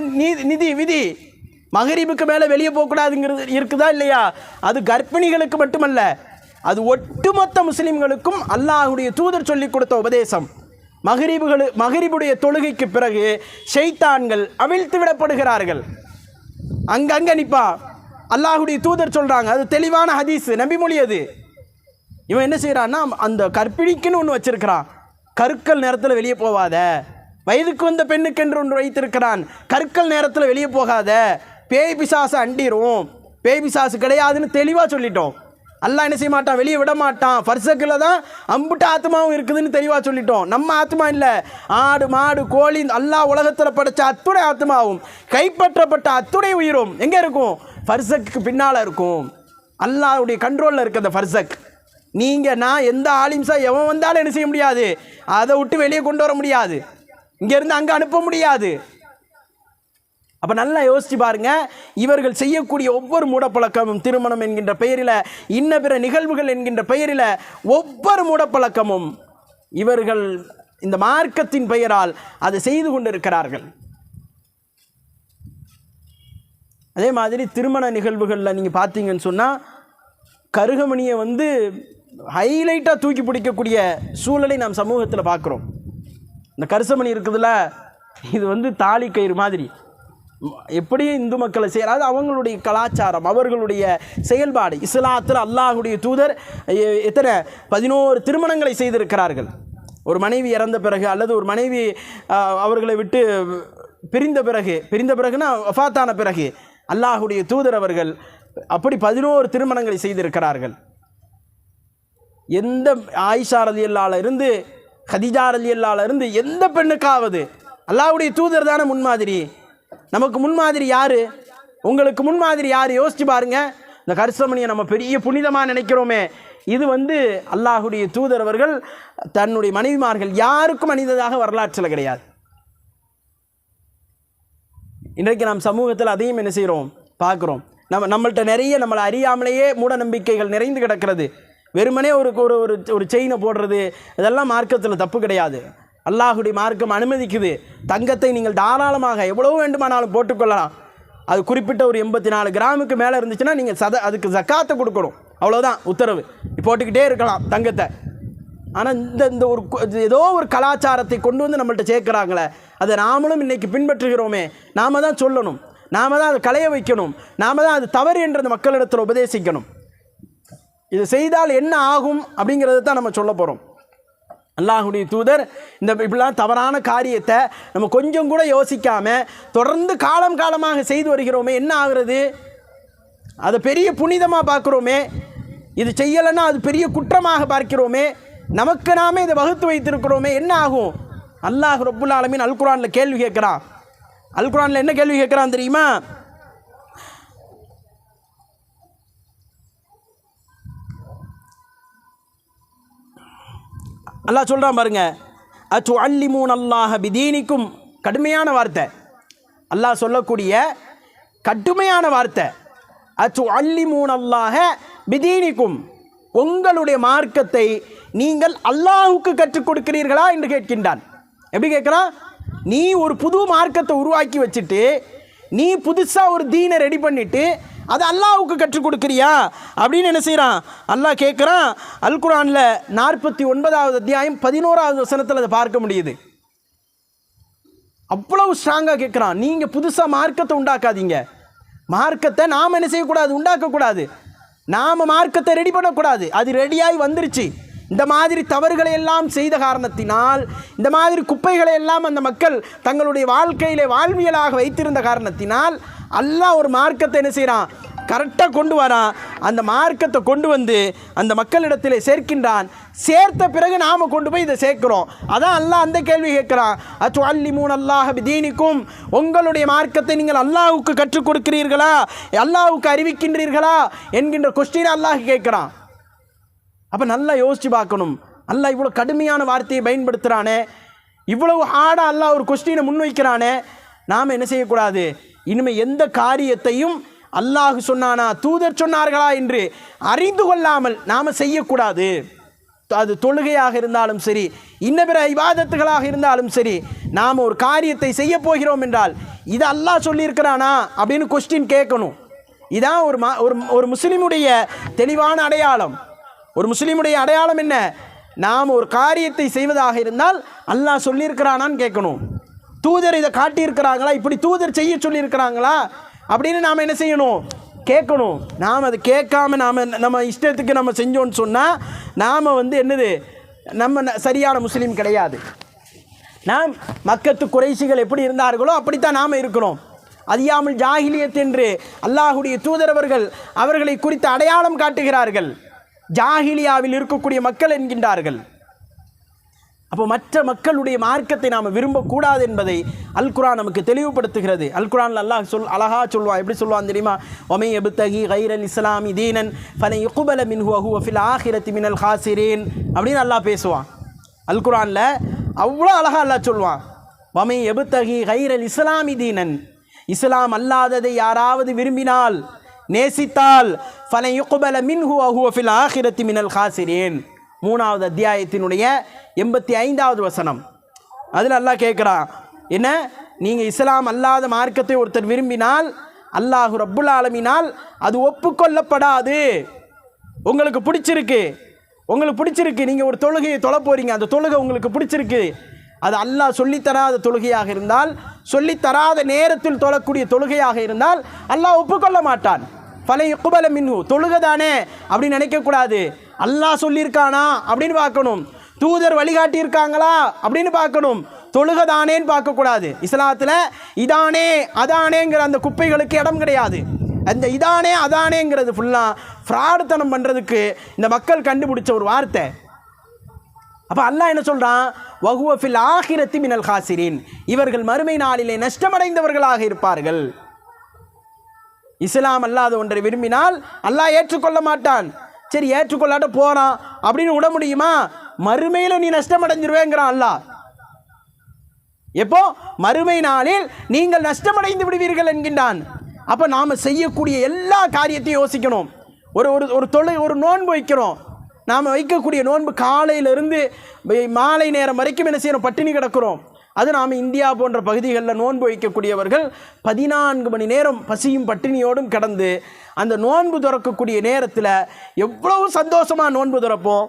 விதி. மகரிபுக்கு மேலே வெளியே போகக்கூடாதுங்கிறது இருக்குதா இல்லையா? அது கர்ப்பிணிகளுக்கு மட்டுமல்ல, அது ஒட்டுமொத்த முஸ்லிம்களுக்கும் அல்லாஹ்வுடைய தூதர் சொல்லிக் கொடுத்த உபதேசம். மகரிபுடைய தொழுகைக்கு பிறகு ஷைத்தான்கள் அவிழ்த்து விடப்படுகிறார்கள். அங்கங்கே நிற்பா. அல்லாஹ்வுடைய தூதர் சொல்கிறாங்க, அது தெளிவான ஹதீஸ், நபிமொழி. அது இவன் என்ன செய்கிறான்னா, அந்த கர்ப்பிணிக்குன்னு ஒன்று வச்சிருக்கிறான். கற்கள் நேரத்தில் வெளியே போகாத. வயதுக்கு வந்த பெண்ணுக்கென்று ஒன்று வைத்திருக்கிறான். கற்கள் நேரத்தில் வெளியே போகாத, பேய் பிசாசு அண்டிரும். பேய் பிசாசு கிடையாதுன்னு தெளிவாக சொல்லிட்டோம். அல்லாஹ் என்ன செய்ய மாட்டான்? வெளியே விட மாட்டான். ஃபர்சக்கில் தான் அம்புட்ட ஆத்மாவும் இருக்குதுன்னு தெளிவாக சொல்லிட்டோம். நம்ம ஆத்மா இல்லை, ஆடு மாடு கோழி அல்லாஹ் உலகத்தில் படைச்ச அத்துணை ஆத்மாவும் கைப்பற்றப்பட்ட அத்துணை உயிரும் எங்கே இருக்கும்? ஃபர்சக்கு பின்னால் இருக்கும். அல்லாஹ்வுடைய கண்ட்ரோலில் இருக்க அந்த ஃபர்சக். நீங்கள் நான் எந்த ஆலிம்ஸா எவன் வந்தாலும் என்ன செய்ய முடியாது? அதை விட்டு வெளியே கொண்டு வர முடியாது. இங்கேருந்து அங்கே அனுப்ப முடியாது. அப்போ நல்லா யோசிச்சு பாருங்க. இவர்கள் செய்யக்கூடிய ஒவ்வொரு மூடப்பழக்கமும், திருமணம் என்கின்ற பெயரில், இன்ன பிற நிகழ்வுகள் என்கின்ற பெயரில் ஒவ்வொரு மூடப்பழக்கமும் இவர்கள் இந்த மார்க்கத்தின் பெயரால் அதை செய்து கொண்டிருக்கிறார்கள். அதே மாதிரி திருமண நிகழ்வுகளில் நீங்கள் பார்த்தீங்கன்னு சொன்னால் கருகமணியை ஹைலைட்டாக தூக்கி பிடிக்கக்கூடிய சூழலை நாம் சமூகத்தில் பார்க்குறோம். இந்த கருசமணி இருக்குதுல்ல, இது தாலி கயிறு மாதிரி. எப்படி இந்து மக்களை செய்யறாது, அவங்களுடைய கலாச்சாரம், அவர்களுடைய செயல்பாடு. இஸ்லாத்தில் அல்லாஹ்வுடைய தூதர் எத்தனை 11 திருமணங்களை செய்திருக்கிறார்கள். ஒரு மனைவி இறந்த பிறகு அல்லது ஒரு மனைவி அவர்களை விட்டு பிரிந்த பிறகுனா வஃபாத்தான பிறகு அல்லாஹ்வுடைய தூதர் அவர்கள் அப்படி 11 திருமணங்களை செய்திருக்கிறார்கள். எந்த ஆயிஷா ரலியல்லாஹு இருந்து கதீஜா ரலியல்லாஹு இருந்து எந்த பெண்ணுக்காவது அல்லாஹ்வுடைய தூதர் தானே முன்மாதிரி. நமக்கு முன்மாதிரி யாரு? உங்களுக்கு முன்மாதிரி யார்? யோசிச்சு பாருங்க. இந்த கருசமணியை நம்ம பெரிய புனிதமாக நினைக்கிறோமே, இது அல்லாஹ்வுடைய தூதர் அவர்கள் தன்னுடைய மனைவிமார்கள் யாருக்கும் அணிந்ததாக வரலாற்றில் கிடையாது. இன்றைக்கு நாம் சமூகத்தில் அதையும் என்ன செய்கிறோம்? பார்க்குறோம். நம்மள்கிட்ட நிறைய நம்மளை அறியாமலேயே மூட நம்பிக்கைகள் நிறைந்து கிடக்கிறது. வெறுமனே ஒரு செயினை போடுறது இதெல்லாம் மார்க்கத்தில் தப்பு கிடையாது. அல்லாஹ்வுடைய மார்க்கம் அனுமதிக்குது. தங்கத்தை நீங்கள் தாராளமாக எவ்வளவு வேண்டுமானாலும் போட்டுக்கொள்ளலாம். அது குறிப்பிட்ட ஒரு 84 கிராமுக்கு மேலே இருந்துச்சுன்னா நீங்கள் அதுக்கு ஜக்காத்தை கொடுக்கணும். அவ்வளோதான் உத்தரவு. போட்டுக்கிட்டே இருக்கலாம் தங்கத்தை. ஆனால் இந்த ஒரு ஏதோ ஒரு கலாச்சாரத்தை கொண்டு நம்மள்கிட்ட சேர்க்குறாங்களே, அதை நாமளும் இன்றைக்கி பின்பற்றுகிறோமே. நாம் தான் சொல்லணும், நாம் தான் அதை களைய வைக்கணும், நாம் தான் அது தவறு என்று அந்த மக்களிடத்தில் உபதேசிக்கணும். இது செய்தால் என்ன ஆகும் அப்படிங்கிறத தான் நம்ம சொல்ல போகிறோம். அல்லாஹ்வுடைய தூதர் இப்படிலாம் தவறான காரியத்தை நம்ம கொஞ்சம் கூட யோசிக்காமல் தொடர்ந்து காலமாக செய்து வருகிறோமே, என்ன ஆகிறது? அதை பெரிய புனிதமாக பார்க்குறோமே. இது செய்யலைன்னா அது பெரிய குற்றமாக பார்க்கிறோமே. நமக்கு நாமே இதை வகுத்து வைத்திருக்கிறோமே, என்ன ஆகும்? அல்லாஹ் ரப்புல் ஆலமீன் அல் குர்ஆனில் கேள்வி கேட்குறான். அல் குர்ஆனில் என்ன கேள்வி கேட்குறான் தெரியுமா? அல்லாஹ் சொல்கிறான் பாருங்க, அத்துஅல்லிமூன அல்லாஹ பிதீனிக்கும். கடுமையான வார்த்தை, அல்லாஹ் சொல்லக்கூடிய கடுமையான வார்த்தை. அத்துஅல்லிமூன அல்லாஹ பிதீனிக்கும், உங்களுடைய மார்க்கத்தை நீங்கள் அல்லாஹுக்கு கற்றுக் கொடுக்கிறீர்களா என்று கேட்கின்றான். எப்படி கேட்குறான்? நீ ஒரு புது மார்க்கத்தை உருவாக்கி வச்சுட்டு, நீ புதுசாக ஒரு தீனை ரெடி பண்ணிட்டு அதை அல்லாஹுக்கு கற்றுக் கொடுக்குறியா அப்படின்னு என்ன செய்கிறான்? அல்லாஹ் கேட்குறான். அல் குர்ஆனில் 49வது அத்தியாயம் 11வது வசனத்தில் அதை பார்க்க முடியுது. அவ்வளவு ஸ்ட்ராங்காக கேட்குறான். நீங்கள் புதுசாக மார்க்கத்தை உண்டாக்காதீங்க. மார்க்கத்தை நாம் என்ன செய்யக்கூடாது? உண்டாக்கக்கூடாது. நாம் மார்க்கத்தை ரெடி பண்ணக்கூடாது. அது ரெடியாகி வந்துருச்சு. இந்த மாதிரி தவறுகளை எல்லாம் செய்த காரணத்தினால், இந்த மாதிரி குப்பைகளை எல்லாம் அந்த மக்கள் தங்களுடைய வாழ்க்கையிலே வாழ்வியலாக வைத்திருந்த காரணத்தினால் அல்லாஹ் ஒரு மார்க்கத்தை என்ன செய்கிறான்? கரெக்டாக கொண்டு வரான். அந்த மார்க்கத்தை கொண்டு வந்து அந்த மக்களிடத்தில் சேர்க்கின்றான். சேர்த்த பிறகு நாம் கொண்டு போய் இதை சேர்க்கிறோம். அதான் அல்லாஹ் அந்த கேள்வி கேட்குறான். அத்துஅல்லிமூன அல்லாஹ பிதீனிக்கும், உங்களுடைய மார்க்கத்தை நீங்கள் அல்லாஹுக்கு கற்றுக் கொடுக்கிறீர்களா, அல்லாஹுக்கு அறிவிக்கின்றீர்களா என்கின்ற கொஸ்டினை அல்லாஹ் கேட்குறான். அப்போ நல்லா யோசித்து பார்க்கணும். அல்லாஹ் இவ்வளோ கடுமையான வார்த்தையை பயன்படுத்துகிறானே, இவ்வளவு ஹார்டாக அல்லாஹ் ஒரு கொஸ்டினை முன்வைக்கிறானே, நாம் என்ன செய்யக்கூடாது? இனிமேல் எந்த காரியத்தையும் அல்லாஹ் சொன்னானா, தூதர் சொன்னார்களா என்று அறிந்து கொள்ளாமல் நாம் செய்யக்கூடாது. அது தொழுகையாக இருந்தாலும் சரி, இன்ன பிற இபாதத்துகளாக இருந்தாலும் சரி, நாம் ஒரு காரியத்தை செய்ய போகிறோம் என்றால் இது அல்லாஹ் சொல்லியிருக்கிறானா அப்படின்னு கொஸ்டின் கேட்கணும். இதான் ஒரு முஸ்லீமுடைய தெளிவான அடையாளம். ஒரு முஸ்லீமுடைய அடையாளம் என்ன? நாம் ஒரு காரியத்தை செய்வதாக இருந்தால் அல்லாஹ் சொல்லியிருக்கிறானான்னு கேட்கணும். தூதர் இதை காட்டியிருக்கிறாங்களா, இப்படி தூதர் செய்ய சொல்லியிருக்கிறாங்களா அப்படின்னு நாம் என்ன செய்யணும்? கேட்கணும். நாம் அதை கேட்காம நம்ம இஷ்டத்துக்கு நம்ம செஞ்சோன்னு சொன்னால் நாம் என்னது, நம்ம சரியான முஸ்லீம் கிடையாது. நாம் மக்கத்து குறைஷிகள் எப்படி இருந்தார்களோ அப்படித்தான் நாம் இருக்கிறோம். அய்யாமுல் ஜாஹிலியத் என்று அல்லாஹுடைய தூதரவர்கள் அவர்களை குறித்து அடையாளம் காட்டுகிறார்கள். ஜாஹிலியாவில் இருக்கக்கூடிய மக்கள் என்கின்றார்கள். அப்போ மற்ற மக்களுடைய மார்க்கத்தை நாம் விரும்பக்கூடாது என்பதை அல் குர்ஆன் நமக்கு தெளிவுபடுத்துகிறது. அல் குர்ஆனில் அல்லாஹ் அழகா சொல்வான். எப்படி சொல்வான் தெரியுமா? ஒமை எபுத்தகி கைரல் இஸ்லாமி தீனன் ஃபலை யுக்பல மின்ஹு வஹுவ ஃபில் ஆஹிரத்தி மினல் ஹாசிரீன் அப்படின்னு அல்லாஹ் பேசுவான். அல் குர்ஆனில் அவ்வளோ அழகா அல்லாஹ் சொல்வான். ஒமை எபுத்தகி கைரல் இஸ்லாமி தீனன், இஸ்லாம் அல்லாததை யாராவது விரும்பினால், நேசித்தால், ஃபலை யுக்பல மின்ஹு வஹுவ ஃபில் ஆஹிரத்தி மினல் ஹாசிரீன், 3வது அத்தியாயத்தினுடைய 85வது வசனம். அதில் அல்லாஹ் கேட்குறான், என்ன, நீங்கள் இஸ்லாம் அல்லாத மார்க்கத்தை ஒருத்தர் விரும்பினால் அல்லாஹ் ரப்புல் ஆலமீனால் அது ஒப்புக்கொள்ளப்படாது. உங்களுக்கு பிடிச்சிருக்கு, நீங்கள் ஒரு தொழுகையை தொழ போகிறீங்க, அந்த தொழுகை உங்களுக்கு பிடிச்சிருக்கு, அது அல்லாஹ் சொல்லித்தராத தொழுகையாக இருந்தால், சொல்லித்தராத நேரத்தில் தொழக்கூடிய தொழுகையாக இருந்தால் அல்லாஹ் ஒப்புக்கொள்ள மாட்டான். ஃபலை யுக்பல மின்ஹு, தொழுகை தானே அப்படின்னு நினைக்கக்கூடாது. அல்லாஹ் சொல்லியிருக்கானா அப்படின்னு பார்க்கணும். தூதர் வழிகாட்டி இருக்காங்களா அப்படின்னு பார்க்கணும். தொழுகை தானேன்னு பார்க்கக்கூடாது. இஸ்லாத்தில் இதானே அதானேங்கிற அந்த குப்பைகளுக்கு இடம் கிடையாது. அந்த இதானே அதானேங்கிறது ஃபுல்லாக ஃப்ராடுத்தனம் பண்ணுறதுக்கு இந்த மக்கள் கண்டுபிடிச்ச ஒரு வார்த்தை. அப்போ அல்லாஹ் என்ன சொல்கிறான்? வஹுவ ஃபில் ஆஹிரத்தி மினல் ஹாசிரீன், இவர்கள் மறுமை நாளிலே நஷ்டமடைந்தவர்களாக இருப்பார்கள். இஸ்லாம் அல்லாத ஒன்றை விரும்பினால் அல்லாஹ் ஏற்றுக்கொள்ள மாட்டான். சரி, ஏற்றுக்கொள்ளாட்ட போகிறான் அப்படின்னு விட முடியுமா? மறுமையில் நீ நஷ்டமடைஞ்சிருவேங்கிறான் அல்லாஹ். எப்போ? மறுமை நாளில் நீங்கள் நஷ்டமடைந்து விடுவீர்கள் என்கின்றான். அப்போ நாம் செய்யக்கூடிய எல்லா காரியத்தையும் யோசிக்கணும். ஒரு நோன்பு வைக்கிறோம், நாம் வைக்கக்கூடிய நோன்பு காலையிலிருந்து மாலை நேரம் வரைக்கும் என்ன செய்யணும்? பட்டினி கிடக்கிறோம். அது நாம் இந்தியா போன்ற பகுதிகளில் நோன்பு வைக்கக்கூடியவர்கள் 14 மணி நேரம் பசியும் பட்டினியோடும் கடந்து அந்த நோன்பு துறக்கக்கூடிய நேரத்தில் எவ்வளவு சந்தோஷமாக நோன்பு துறப்போம்.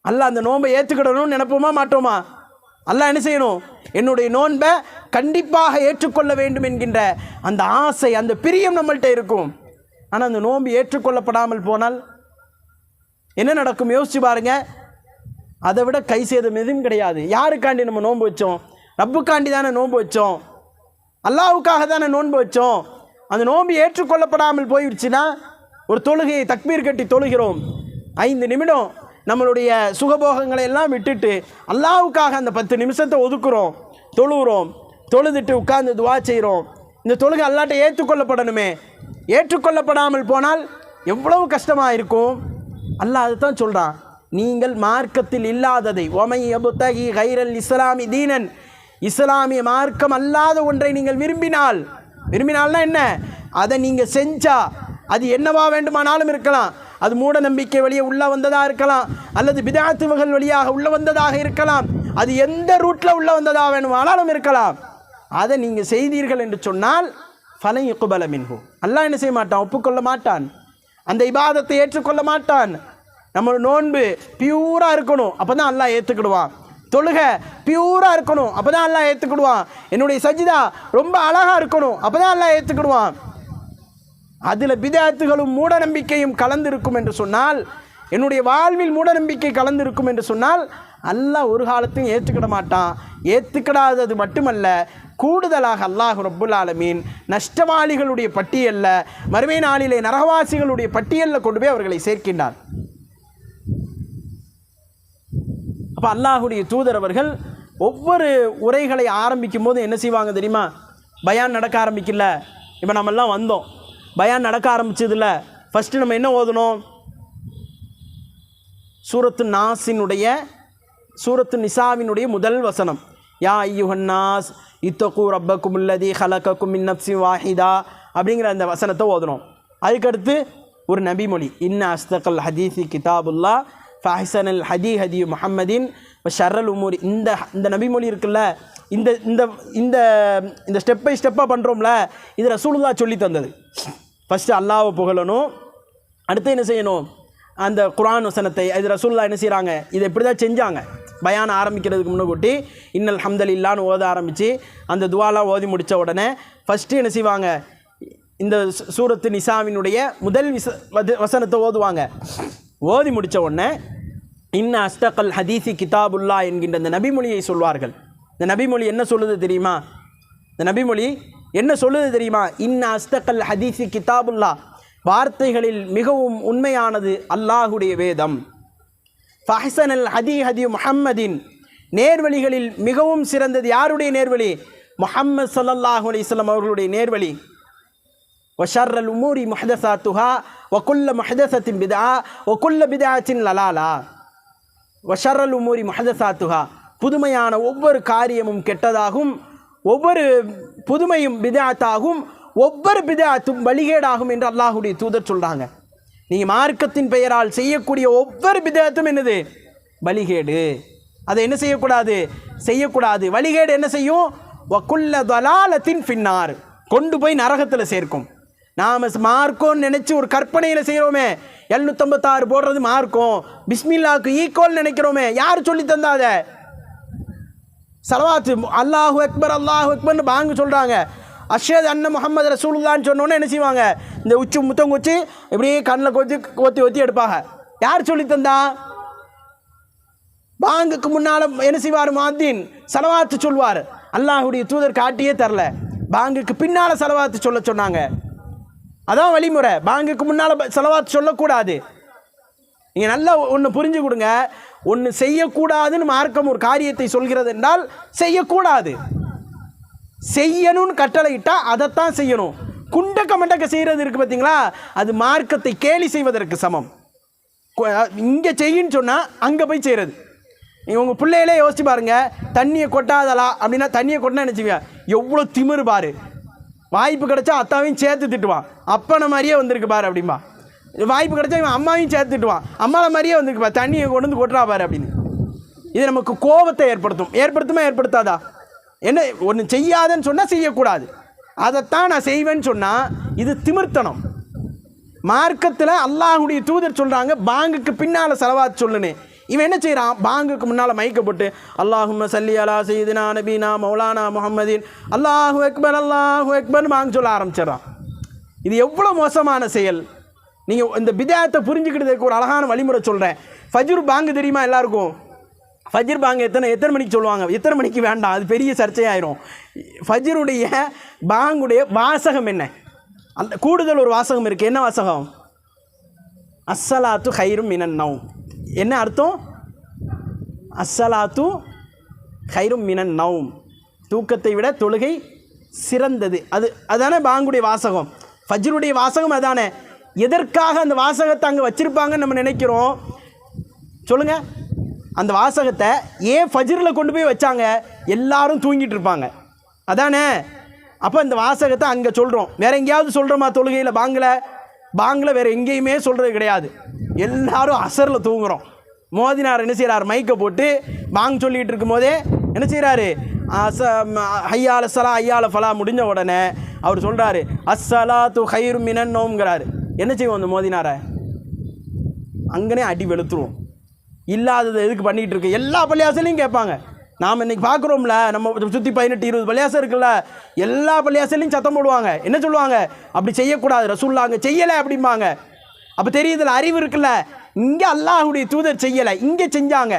அல்லாஹ் அந்த நோன்பை ஏற்றுக்கிடணும்னு நினைப்போமா மாட்டோமா? அல்லாஹ் என்ன செய்யணும்? என்னுடைய நோன்பை கண்டிப்பாக ஏற்றுக்கொள்ள வேண்டும் என்கின்ற அந்த ஆசை, அந்த பிரியம் நம்மள்கிட்ட இருக்கும். ஆனால் அந்த நோன்பு ஏற்றுக்கொள்ளப்படாமல் போனால் என்ன நடக்கும்? யோசிச்சு பாருங்க. அதை விட கை சேதம் எதுவும் கிடையாது. யாருக்காண்டி நம்ம நோன்பு வச்சோம்? ரப்புக்காண்டி தானே நோன்பு வச்சோம், அல்லாஹ்வுக்காக தானே நோன்பு வச்சோம். அந்த நோன்பு ஏற்றுக்கொள்ளப்படாமல் போயிடுச்சுன்னா, ஒரு தொழுகையை தக்பீர் கட்டி தொழுகிறோம், 5 நிமிடம் நம்மளுடைய சுகபோகங்களை எல்லாம் விட்டுட்டு அல்லாஹ்வுக்காக அந்த 10 நிமிஷத்தை ஒதுக்குறோம், தொழுகிறோம், தொழுதுட்டு உட்கார்ந்து துவா செய்கிறோம். இந்த தொழுகை அல்லாஹ்ட்ட ஏற்றுக்கொள்ளப்படணுமே. ஏற்றுக்கொள்ளப்படாமல் போனால் எவ்வளவு கஷ்டமாக இருக்கும். அல்லாஹ் அதுதான் சொல்கிறான், நீங்கள் மார்க்கத்தில் இல்லாததை ஒமை அபுத்தகி கைரல் இஸ்லாமி தீனன், இஸ்லாமிய மார்க்கம் அல்லாத ஒன்றை நீங்கள் விரும்பினால்னா என்ன, அதை நீங்கள் செஞ்சா அது என்னவா வேண்டுமானாலும் இருக்கலாம். அது மூட நம்பிக்கை வழியே உள்ளே வந்ததாக இருக்கலாம், அல்லது பிதாத்துவகள் வழியாக உள்ளே வந்ததாக இருக்கலாம், அது எந்த ரூட்டில் உள்ளே வந்ததாக வேணுமானாலும் இருக்கலாம். அதை நீங்கள் செய்தீர்கள் என்று சொன்னால் ஃபலன் யுக்பல மின்ஹு, அல்லாஹ் என்ன செய்ய மாட்டான், ஒப்புக்கொள்ள மாட்டான், அந்த இபாதத்தை ஏற்றுக்கொள்ள மாட்டான். நம்ம நோன்பு பியூராக இருக்கணும், அப்போ தான் அல்லாஹ் ஏற்றுக்கிடுவான். தொழுகை பியூராக இருக்கணும், அப்போ தான் அல்லாஹ் ஏற்றுக்கிடுவான். என்னுடைய சஜிதா ரொம்ப அழகாக இருக்கணும், அப்போ தான் அல்லாஹ் ஏற்றுக்கிடுவான். அதில் பிதாத்துகளும் மூட நம்பிக்கையும் கலந்திருக்கும் என்று சொன்னால், என்னுடைய வாழ்வில் மூட நம்பிக்கை கலந்திருக்கும் என்று சொன்னால் அல்லாஹ் ஒரு காலத்தையும் ஏற்றுக்கிட மாட்டான். ஏற்றுக்கிடாதது மட்டுமல்ல, கூடுதலாக அல்லாஹ் ரப்புல் ஆலமீன் நஷ்டவாளிகளுடைய பட்டியலில், மறுமை நாளிலே நரகவாசிகளுடைய பட்டியலில் கொண்டு போய் அவர்களை சேர்க்கின்றார். அப்போ அல்லாஹுடைய தூதர் அவர்கள் ஒவ்வொரு உரைகளை ஆரம்பிக்கும் போது என்ன செய்வாங்க தெரியுமா, பயான் நடக்க ஆரம்பிக்கல. இப்போ நம்மெல்லாம் வந்தோம், பயான் நடக்க ஆரம்பிச்சதில்ல, ஃபஸ்ட்டு நம்ம என்ன ஓதணும், சூரத்து நிசாவினுடைய முதல் வசனம், யா ஐயுஹன்னாஸ் இத்தகு ரப்பக்கும் அல்லதி ஹலகக்கும் மின் நஃப்ஸின் வாஹிதா அப்படிங்கிற அந்த வசனத்தை ஓதணும். அதுக்கடுத்து ஒரு நபிமொழி, இன்ன அஸ்தகல் ஹதீஸி கிதாபுல்லா ஃபஹ்சனல் ஹதி முஹம்மதின் ஷர்ரல் உமூரி. இந்த நபிமொழி இருக்குல்ல, இந்த இந்த இந்த இந்த ஸ்டெப் பை ஸ்டெப்பாக பண்ணுறோம்ல, இது ரசூலுல்லாஹ் சொல்லி தந்தது. ஃபஸ்ட்டு அல்லாஹ்வை புகழணும், அடுத்து என்ன செய்யணும், அந்த குர்ஆன் வசனத்தை இது ரசூலுல்லாஹ் என்ன செய்கிறாங்க, இதை இப்படி தான் செஞ்சாங்க. பயான் ஆரம்பிக்கிறதுக்கு முன்னக்கூட்டி இன்னல் ஹம்தலில்லான்னு ஓத ஆரம்பித்து அந்த துவாலாம் ஓதி முடித்த உடனே ஃபஸ்ட்டு என்ன செய்வாங்க, இந்த சூரத்து நிசாவினுடைய முதல் வசனத்தை ஓதுவாங்க. ஓதி முடித்த உடனே இன்ன அஸ்தகல் ஹதீஸி கிதாபுல்லா என்கின்ற இந்த நபிமொழியை சொல்வார்கள். இந்த நபிமொழி என்ன சொல்லுது தெரியுமா, இன்ன அஸ்தகல் ஹதீஸி கிதாபுல்லா, வார்த்தைகளில் மிகவும் உண்மையானது அல்லாஹுடைய வேதம். ஃபஹ்சனல் ஹதி முஹம்மதின், நேர்வழிகளில் மிகவும் சிறந்தது யாருடைய நேர்வழி, முஹம்மது ஸல்லல்லாஹு அலைஹி வஸல்லம் அவர்களுடைய நேர்வழி. வஷர்ரல் உமூரி முஹதஸாத்துஹா வகுல்ல முஹதஸத்தின் பித்ஆ வகுல்ல பித்ஆத்தின் லலாலா. வஷர்ரல் உமூரி முஹதஸாத்துஹா, புதுமையான ஒவ்வொரு காரியமும் கெட்டதாகும், ஒவ்வொரு புதுமையும் பித்ஆத்தாகும், ஒவ்வொரு பித்ஆத்தும் வழிகேடாகும் என்று அல்லாஹுடைய தூதர் சொல்கிறாங்க. நீங்கள் மார்க்கத்தின் பெயரால் செய்யக்கூடிய ஒவ்வொரு பித்ஆத்தும் என்னது, வழிகேடு. அதை என்ன செய்யக்கூடாது. வழிகேடு என்ன செய்யும், வகுல்ல தலாலத்தின் ஃபின்னார், கொண்டு போய் நரகத்தில் சேர்க்கும். நாம் மார்க்கோன்னு நினச்சி ஒரு கற்பனையில் செய்கிறோமே, 756 போடுறது மார்க்கம், பிஸ்மில்லாவுக்கு ஈக்குவல் நினைக்கிறோமே, யார் சொல்லி தந்தாத? சலவாத்து அல்லாஹு அக்பர்னு பாங்கு சொல்கிறாங்க, அஷ்ஹது அன்ன முஹம்மது ரசூலுல்லாஹ்னு சொன்னோன்னே என்ன செய்வாங்க, இந்த உச்சி முத்தம் குச்சி இப்படியே கண்ணில் ஒத்தி எடுப்பாங்க. யார் சொல்லி தந்தா? பாங்குக்கு முன்னால் என்ன செய்வார், முஅத்தின் சலவாத்து சொல்வார். அல்லாஹுடைய தூதர் காட்டியே தரல, பாங்குக்கு பின்னால் சலவாத்து சொல்ல சொன்னாங்க. அதான் வழிமுறை. பாங்குக்கு முன்னால் சலவாத்து சொல்லக்கூடாது. நீங்கள் நல்லா ஒன்று புரிஞ்சு கொடுங்க, ஒன்று செய்யக்கூடாதுன்னு மார்க்கம் ஒரு காரியத்தை சொல்கிறது என்றால் செய்யக்கூடாது. செய்யணும்னு கட்டளையிட்டால் அதைத்தான் செய்யணும். குண்டக்க மண்டக்க செய்கிறது இருக்குது பார்த்தீங்களா, அது மார்க்கத்தை கேலி செய்வதற்கு சமம். இங்கே செய்யின்னு சொன்னால் அங்கே போய் செய்கிறது. நீங்கள் உங்கள் பிள்ளைகளே யோசிச்சு பாருங்கள், தண்ணியை கொட்டாதலா அப்படின்னா தண்ணியை கொட்டினா என்ன செய்வீங்க, எவ்வளோ திமிரு பாரு. வாய்ப்பு கிடச்சா அத்தாவையும் சேர்த்து திட்டுவான், அப்பனை மாதிரியே வந்திருக்கு பாரு அப்படின்பா. வாய்ப்பு கிடச்சா இவன் அம்மாவையும் சேர்த்து திட்டுவான், அம்மாவை மாதிரியே வந்திருக்கு பாரு, தண்ணியை கொண்டு வந்து கொட்டுறா பாரு அப்படின்னு. இது நமக்கு கோபத்தை ஏற்படுத்தாதா? என்ன ஒன்று செய்யாதன்னு சொன்னால் செய்யக்கூடாது, அதைத்தான் நான் செய்வேன்னு சொன்னால் இது திமிர்த்தனம். மார்க்கத்தில் அல்லாஹுடைய தூதர் சொல்கிறாங்க, பாங்குக்கு பின்னால் சலவாத் சொல்லுன்னு. இவன் என்ன செய்கிறான், பாங்குக்கு முன்னால் மைக்க போட்டு அல்லாஹும்ம சல்லி அலா சையிதினா நபீனா மௌலானா முஹம்மதின் அல்லாஹு அக்பர்னு பாங்கு சொல்ல ஆரம்பிச்சிடறான். இது எவ்வளோ மோசமான செயல். நீங்கள் இந்த பிதாயத்தை புரிஞ்சுக்கிட்டதுக்கு ஒரு அழகான வழிமுறை சொல்கிறேன். ஃபஜ்ர் பாங்கு தெரியுமா எல்லாருக்கும்? ஃபஜ்ர் பாங்கு எத்தனை மணிக்கு சொல்லுவாங்க, எத்தனை மணிக்கு வேண்டாம், அது பெரிய சர்ச்சையாயிரும். ஃபஜ்ருடைய பாங்குடைய வாசகம் என்ன? அந்த கூடுதல் ஒரு வாசகம் இருக்குது. என்ன வாசகம்? அஸ்ஸலாத்து ஹைரும் மினன் நௌம். என்ன அர்த்தம்? அஸ்ஸலாத்து கைரும் மினன் நௌம், தூக்கத்தை விட தொழுகை சிறந்தது. அதானே பாங்குடைய வாசகம், ஃபஜ்ருடைய வாசகம் அதானே. எதற்காக அந்த வாசகத்தை அங்கே வச்சுருப்பாங்கன்னு நம்ம நினைக்கிறோம்? சொல்லுங்கள். அந்த வாசகத்தை ஏன் ஃபஜ்ரில் கொண்டு போய் வச்சாங்க? எல்லாரும் தூங்கிட்டு இருப்பாங்க அதானே. அப்போ இந்த வாசகத்தை அங்கே சொல்கிறோம். வேறு எங்கேயாவது சொல்கிறோமா? தொழுகையில் பாங்கில் வேறு எங்கேயுமே சொல்கிறது கிடையாது. எல்லாரும் அசரில் தூங்குகிறோம். மோதினார் என்ன செய்கிறார்? மைக்கை போட்டு பாங் சொல்லிகிட்டு இருக்கும் போதே என்ன செய்கிறாரு? ஹையால சலா ஐயால ஃபலா முடிஞ்ச உடனே அவர் சொல்கிறாரு அஸ்ஸலாத்து கைரும் மினன் நௌம்ங்கிறாரு. என்ன செய்வோம்? அந்த மோதினாரை அங்கனே அடி வெளுத்துருவோம். இல்லாதது எதுக்கு பண்ணிகிட்டு இருக்கு? எல்லா பள்ளியாசலையும் கேட்பாங்க. நாம் இன்றைக்கி பார்க்குறோம்ல, நம்ம சுற்றி 18-20 பள்ளியாசம் இருக்குல்ல, எல்லா பள்ளியாசலையும் சத்தம் போடுவாங்க. என்ன சொல்லுவாங்க? அப்படி செய்யக்கூடாது, ரசூலுல்லாஹ் அங்கே செய்யலை அப்படிம்பாங்க. அப்போ தெரியுதுல, அறிவு இருக்குல்ல. இங்கே அல்லாஹ்வுடைய தூதர் செய்யலை, இங்கே செஞ்சாங்க.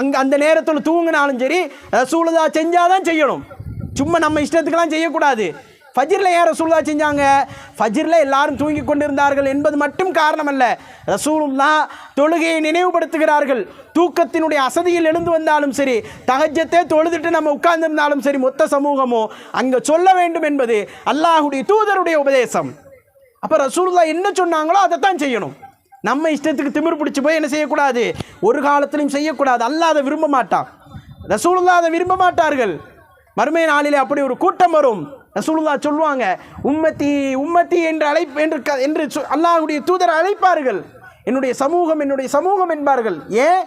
அங்கே அந்த நேரத்தில் தூங்கினாலும் சரி ரசூலுல்லாஹ் செஞ்சாதான் செய்யணும். சும்மா நம்ம இஷ்டத்துக்கெல்லாம் செய்யக்கூடாது. ஃபஜ்ரில் ஏன் ரசூலுல்லாஹ் செஞ்சாங்க? ஃபஜ்ரில் எல்லாரும் தூங்கி கொண்டிருந்தார்கள் என்பது மட்டும் காரணம் அல்ல. ரசூலுல்லாஹ் தொழுகையை நினைவுபடுத்துகிறார்கள். தூக்கத்தினுடைய அசதியில் எழுந்து வந்தாலும் சரி, தஹஜ்ஜத்தை தொழுதுட்டு நம்ம உட்கார்ந்திருந்தாலும் சரி, மொத்த சமூகமோ அங்கே சொல்ல வேண்டும் என்பது அல்லாஹ்வுடைய தூதருடைய உபதேசம். அப்போ ரசூலுல்லாஹ் என்ன சொன்னாங்களோ அதைத்தான் செய்யணும். நம்ம இஷ்டத்துக்கு திமிர் பிடிச்சி போய் என்ன செய்யக்கூடாது? ஒரு காலத்திலையும் செய்யக்கூடாது. அல்லாஹ் அதை விரும்ப மாட்டான், ரசூலுல்லாஹ் அதை விரும்ப மாட்டார்கள். மறுமை நாளிலே அப்படி ஒரு கூட்டம் வரும். ரசூலுல்லாஹ் சொல்லுவாங்க, உம்மத்தி உம்மத்தி என்று அல்லாஹ்வுடைய தூதர் அழைப்பார்கள். என்னுடைய சமூகம் என்பார்கள். ஏன்?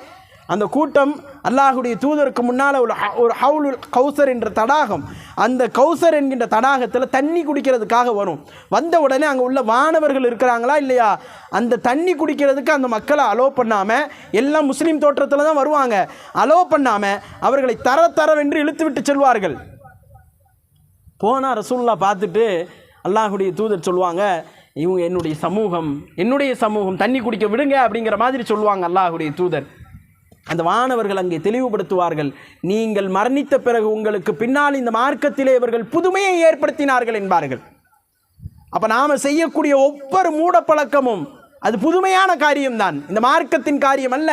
அந்த கூட்டம் அல்லாஹ்வுடைய தூதருக்கு முன்னால் ஒரு ஹவுலுல் கௌசர் என்ற தடாகம், அந்த கௌசர் என்கின்ற தடாகத்தில் தண்ணி குடிக்கிறதுக்காக வரும். வந்த உடனே அங்கே உள்ள வானவர்கள் இருக்கிறாங்களா இல்லையா, அந்த தண்ணி குடிக்கிறதுக்கு அந்த மக்களை அலோ பண்ணாமல், எல்லாம் முஸ்லீம் தோற்றத்தில் தான் வருவாங்க, அலோ பண்ணாமல் அவர்களை தரவென்று இழுத்து விட்டு செல்வார்கள். போனால் ரசூலுல்லாஹ் பார்த்துட்டு அல்லாஹ்வுடைய தூதர் சொல்லுவாங்க, இவங்க என்னுடைய சமூகம் தண்ணி குடிக்க விடுங்க அப்படிங்கிற மாதிரி சொல்லுவாங்க அல்லாஹ்வுடைய தூதர். அந்த வானவர்கள் அங்கே தெளிவுபடுத்துவார்கள், நீங்கள் மரணித்த பிறகு உங்களுக்கு பின்னால் இந்த மார்க்கத்திலே இவர்கள் புதுமையை ஏற்படுத்தினார்கள் என்பார்கள். அப்போ நாம் செய்யக்கூடிய ஒவ்வொரு மூடப்பழக்கமும் அது புதுமையான காரியம்தான், இந்த மார்க்கத்தின் காரியம் அல்ல.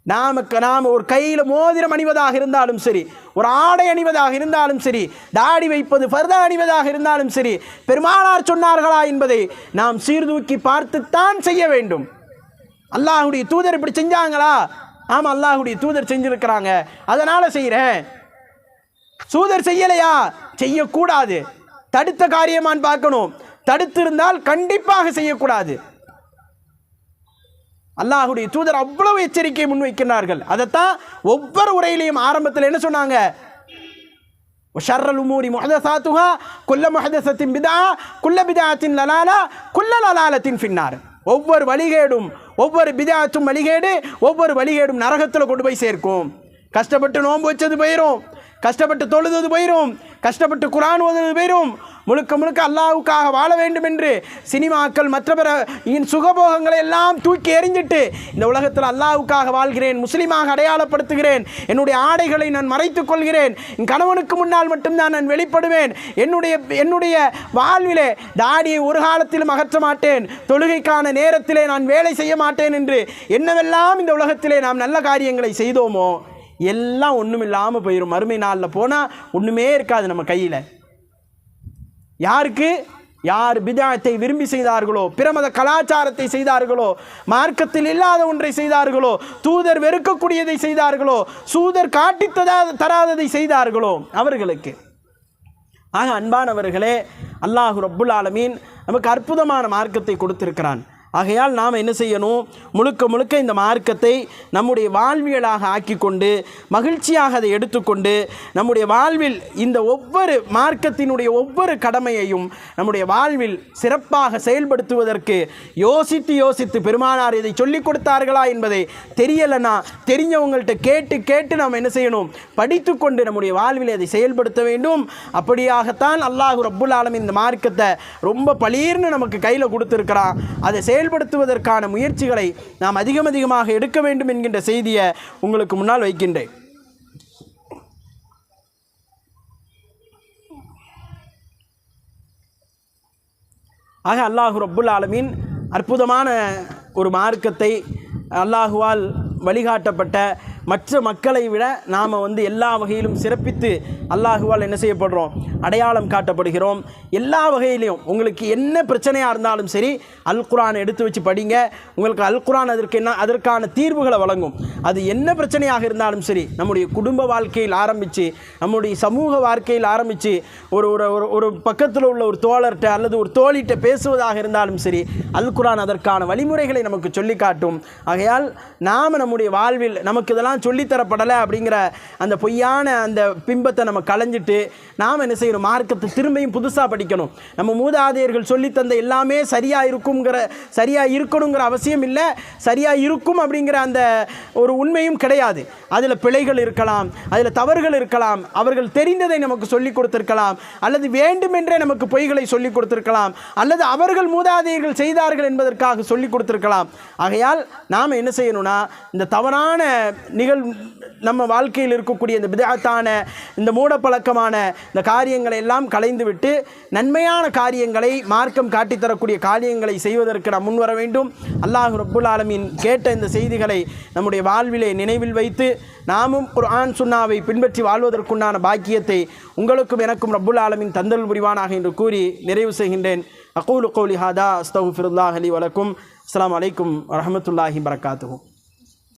நாம் ஒரு கையில் மோதிரம் அணிவதாக இருந்தாலும் சரி, ஒரு ஆடை அணிவதாக இருந்தாலும் சரி, தாடி வைப்பது ஃபர்தா அணிவதாக இருந்தாலும் சரி, பெருமானார் சொன்னார்களா என்பதை நாம் சீர்தூக்கி பார்த்துத்தான் செய்ய வேண்டும். அல்லாஹ்வுடைய தூதர் இப்படி செஞ்சாங்களா? ஆமாம், அல்லாஹ்வுடைய தூதர் செஞ்சிருக்கிறாங்க, அதனால் செய்கிறேன். தூதர் செய்யலையா? செய்யக்கூடாது. தடுத்த காரியமான்னு பார்க்கணும். தடுத்திருந்தால் கண்டிப்பாக செய்யக்கூடாது. அல்லாஹ்வுடைய தூதர் அவ்வளவு எச்சரிக்கையை முன்வைக்கிறார்கள். அதைத்தான் ஒவ்வொரு உரையிலையும் ஆரம்பத்தில் என்ன சொன்னாங்க? ஷர்ரல் உமூரி முஹதஸாத்துஹா குல்ல முஹதஸத்தின் பிதா குல்ல பிதாத்தின் லலாலா குல்ல லலாலத்தின் ஃபின்னார். ஒவ்வொரு வழிகேடும், ஒவ்வொரு பிதாத்தும் வழிகேடு, ஒவ்வொரு வழிகேடும் நரகத்தில் கொண்டு போய் சேர்க்கும். கஷ்டப்பட்டு நோன்பு வச்சது போயிடும், கஷ்டப்பட்டு தொழுது போயிடும், கஷ்டப்பட்டு குர்ஆன் ஓதுவது போயிடும். முழுக்க அல்லாஹ்வுக்காக வாழ வேண்டும் என்று சினிமாக்கள் மற்ற பிற சுகபோகங்களை எல்லாம் தூக்கி எறிஞ்சிட்டு இந்த உலகத்தில் அல்லாஹ்வுக்காக வாழ்கிறேன், முஸ்லீமாக அடையாளப்படுத்துகிறேன், என்னுடைய ஆடைகளை நான் மறைத்துக் கொள்கிறேன், என் கணவனுக்கு முன்னால் மட்டும்தான் நான் வெளிப்படுவேன், என்னுடைய வாழ்விலே தாடியை ஒரு காலத்திலும் அகற்ற மாட்டேன், தொழுகைக்கான நேரத்திலே நான் வேலை செய்ய மாட்டேன் என்று என்னவெல்லாம் இந்த உலகத்திலே நாம் நல்ல காரியங்களை செய்தோமோ எல்லாம் ஒன்றும் இல்லாமல் போயிடும். மறுமை நாளில் போனால் ஒன்றுமே இருக்காது நம்ம கையில். யார் பிதாத்தை விரும்பி செய்தார்களோ, பிரமத கலாச்சாரத்தை செய்தார்களோ, மார்க்கத்தில் இல்லாத ஒன்றை செய்தார்களோ, தூதர் வெறுக்கக்கூடியதை செய்தார்களோ, தூதர் காட்டி தராததை செய்தார்களோ அவர்களுக்கு. ஆக அன்பானவர்களே, அல்லாஹ் ரப்புல் ஆலமீன் நமக்கு அற்புதமான மார்க்கத்தை கொடுத்திருக்கிறான். ஆகையால் நாம் என்ன செய்யணும்? முழுக்க இந்த மார்க்கத்தை நம்முடைய வாழ்வியலாக ஆக்கி கொண்டு மகிழ்ச்சியாக அதை எடுத்துக்கொண்டு நம்முடைய வாழ்வில் இந்த ஒவ்வொரு மார்க்கத்தினுடைய ஒவ்வொரு கடமையையும் நம்முடைய வாழ்வில் சிறப்பாக செயல்படுத்துவதற்கு யோசித்து பெருமானார் இதை சொல்லிக் கொடுத்தார்களா என்பதை தெரியலைன்னா தெரிஞ்சவங்கள்ட்ட கேட்டு நாம் என்ன செய்யணும்? படித்து கொண்டு நம்முடைய வாழ்வில் அதை செயல்படுத்த வேண்டும். அப்படியாகத்தான் அல்லாஹ் ரப்புல் ஆலமீன் இந்த மார்க்கத்தை ரொம்ப பளீர்னு நமக்கு கையில் கொடுத்துருக்கிறான். அதை செயல்படுத்துவதற்கான முயற்சிகளை நாம் அதிகமாக எடுக்க வேண்டும் என்கின்ற செய்தியை உங்களுக்கு முன்னால் வைக்கின்றேன். ஆக அல்லாஹ் ரப்புல் ஆலமீன் அற்புதமான ஒரு மார்க்கத்தை அல்லாஹுவால் வழிகாட்டப்பட்ட மற்ற மக்களை விட நாம் எல்லா வகையிலும் சிறப்பித்து அல்லாஹுவால் என்ன செய்யப்படுறோம், அடையாளம் காட்டப்படுகிறோம். எல்லா வகையிலையும் உங்களுக்கு என்ன பிரச்சனையாக இருந்தாலும் சரி, அல் குர்ஆனை எடுத்து வச்சு படிங்க. உங்களுக்கு அல் குர்ஆன் அதற்கான தீர்வுகளை வழங்கும். அது என்ன பிரச்சனையாக இருந்தாலும் சரி, நம்முடைய குடும்ப வாழ்க்கையில் ஆரம்பித்து நம்முடைய சமூக வாழ்க்கையில் ஆரம்பித்து ஒரு ஒரு ஒரு பக்கத்தில் உள்ள ஒரு தோழர்கிட்ட அல்லது ஒரு தோழிகிட்ட பேசுவதாக இருந்தாலும் சரி, அல் குர்ஆன் அதற்கான வழிமுறைகளை நமக்கு சொல்லி காட்டும். ஆகையால் நாம் நம்முடைய வாழ்வில் நமக்கு இதெல்லாம் சொல்லித்தரப்படலை அப்படிங்கிற அந்த பொய்யான அந்த பிம்பத்தை நம்ம களைஞ்சிட்டு நாம் என்ன செய்யணும், மார்க்கத்தை திரும்பியும் புதுசாக படிக்கணும். நம்ம மூதாதையர்கள் சொல்லித்தந்த எல்லாமே சரியாக இருக்கணுங்கிற அவசியம் இல்லை. சரியாக இருக்கும் அப்படிங்கிற அந்த ஒரு உண்மையும் கிடையாது. அதில் பிழைகள் இருக்கலாம், அதில் தவறுகள் இருக்கலாம். அவர்கள் தெரிந்ததை நமக்கு சொல்லிக் கொடுத்திருக்கலாம், அல்லது வேண்டுமென்றே நமக்கு பொய்களை சொல்லிக் கொடுத்திருக்கலாம், அல்லது அவர்கள் மூதாதையர்கள் செய்தார்கள் என்பதற்காக சொல்லிக் கொடுத்திருக்கலாம். ஆகையால் நாம் என்ன செய்யணும்னா, இந்த தவறான நம்ம வாழ்க்கையில் இருக்கக்கூடிய இந்த பிதஅத்தான இந்த மூடப்பழக்கமான இந்த காரியங்களை எல்லாம் களைந்து விட்டு நன்மையான காரியங்களை, மார்க்கம் காட்டித்தரக்கூடிய காரியங்களை செய்வதற்கு நாம் முன்வர வேண்டும். அல்லாஹ் ரப்புல் ஆலமீன் கேட்ட இந்த செய்திகளை நம்முடைய வாழ்விலே நினைவில் வைத்து நாமும் குர்ஆன் சுன்னாவை பின்பற்றி வாழ்வதற்குண்டான பாக்கியத்தை உங்களுக்கும் எனக்கும் ரப்புல் ஆலமீன் தந்தல் புரிவானாக என்று கூறி நிறைவு செய்கின்றேன். அகூலு கௌலி ஹாதா அஸ்தக்ஃபிருல்லாஹ் லி வலக்கும். அஸ்ஸலாமு அலைக்கும் வரஹ்மத்துல்லாஹி வபரகாத்துஹு.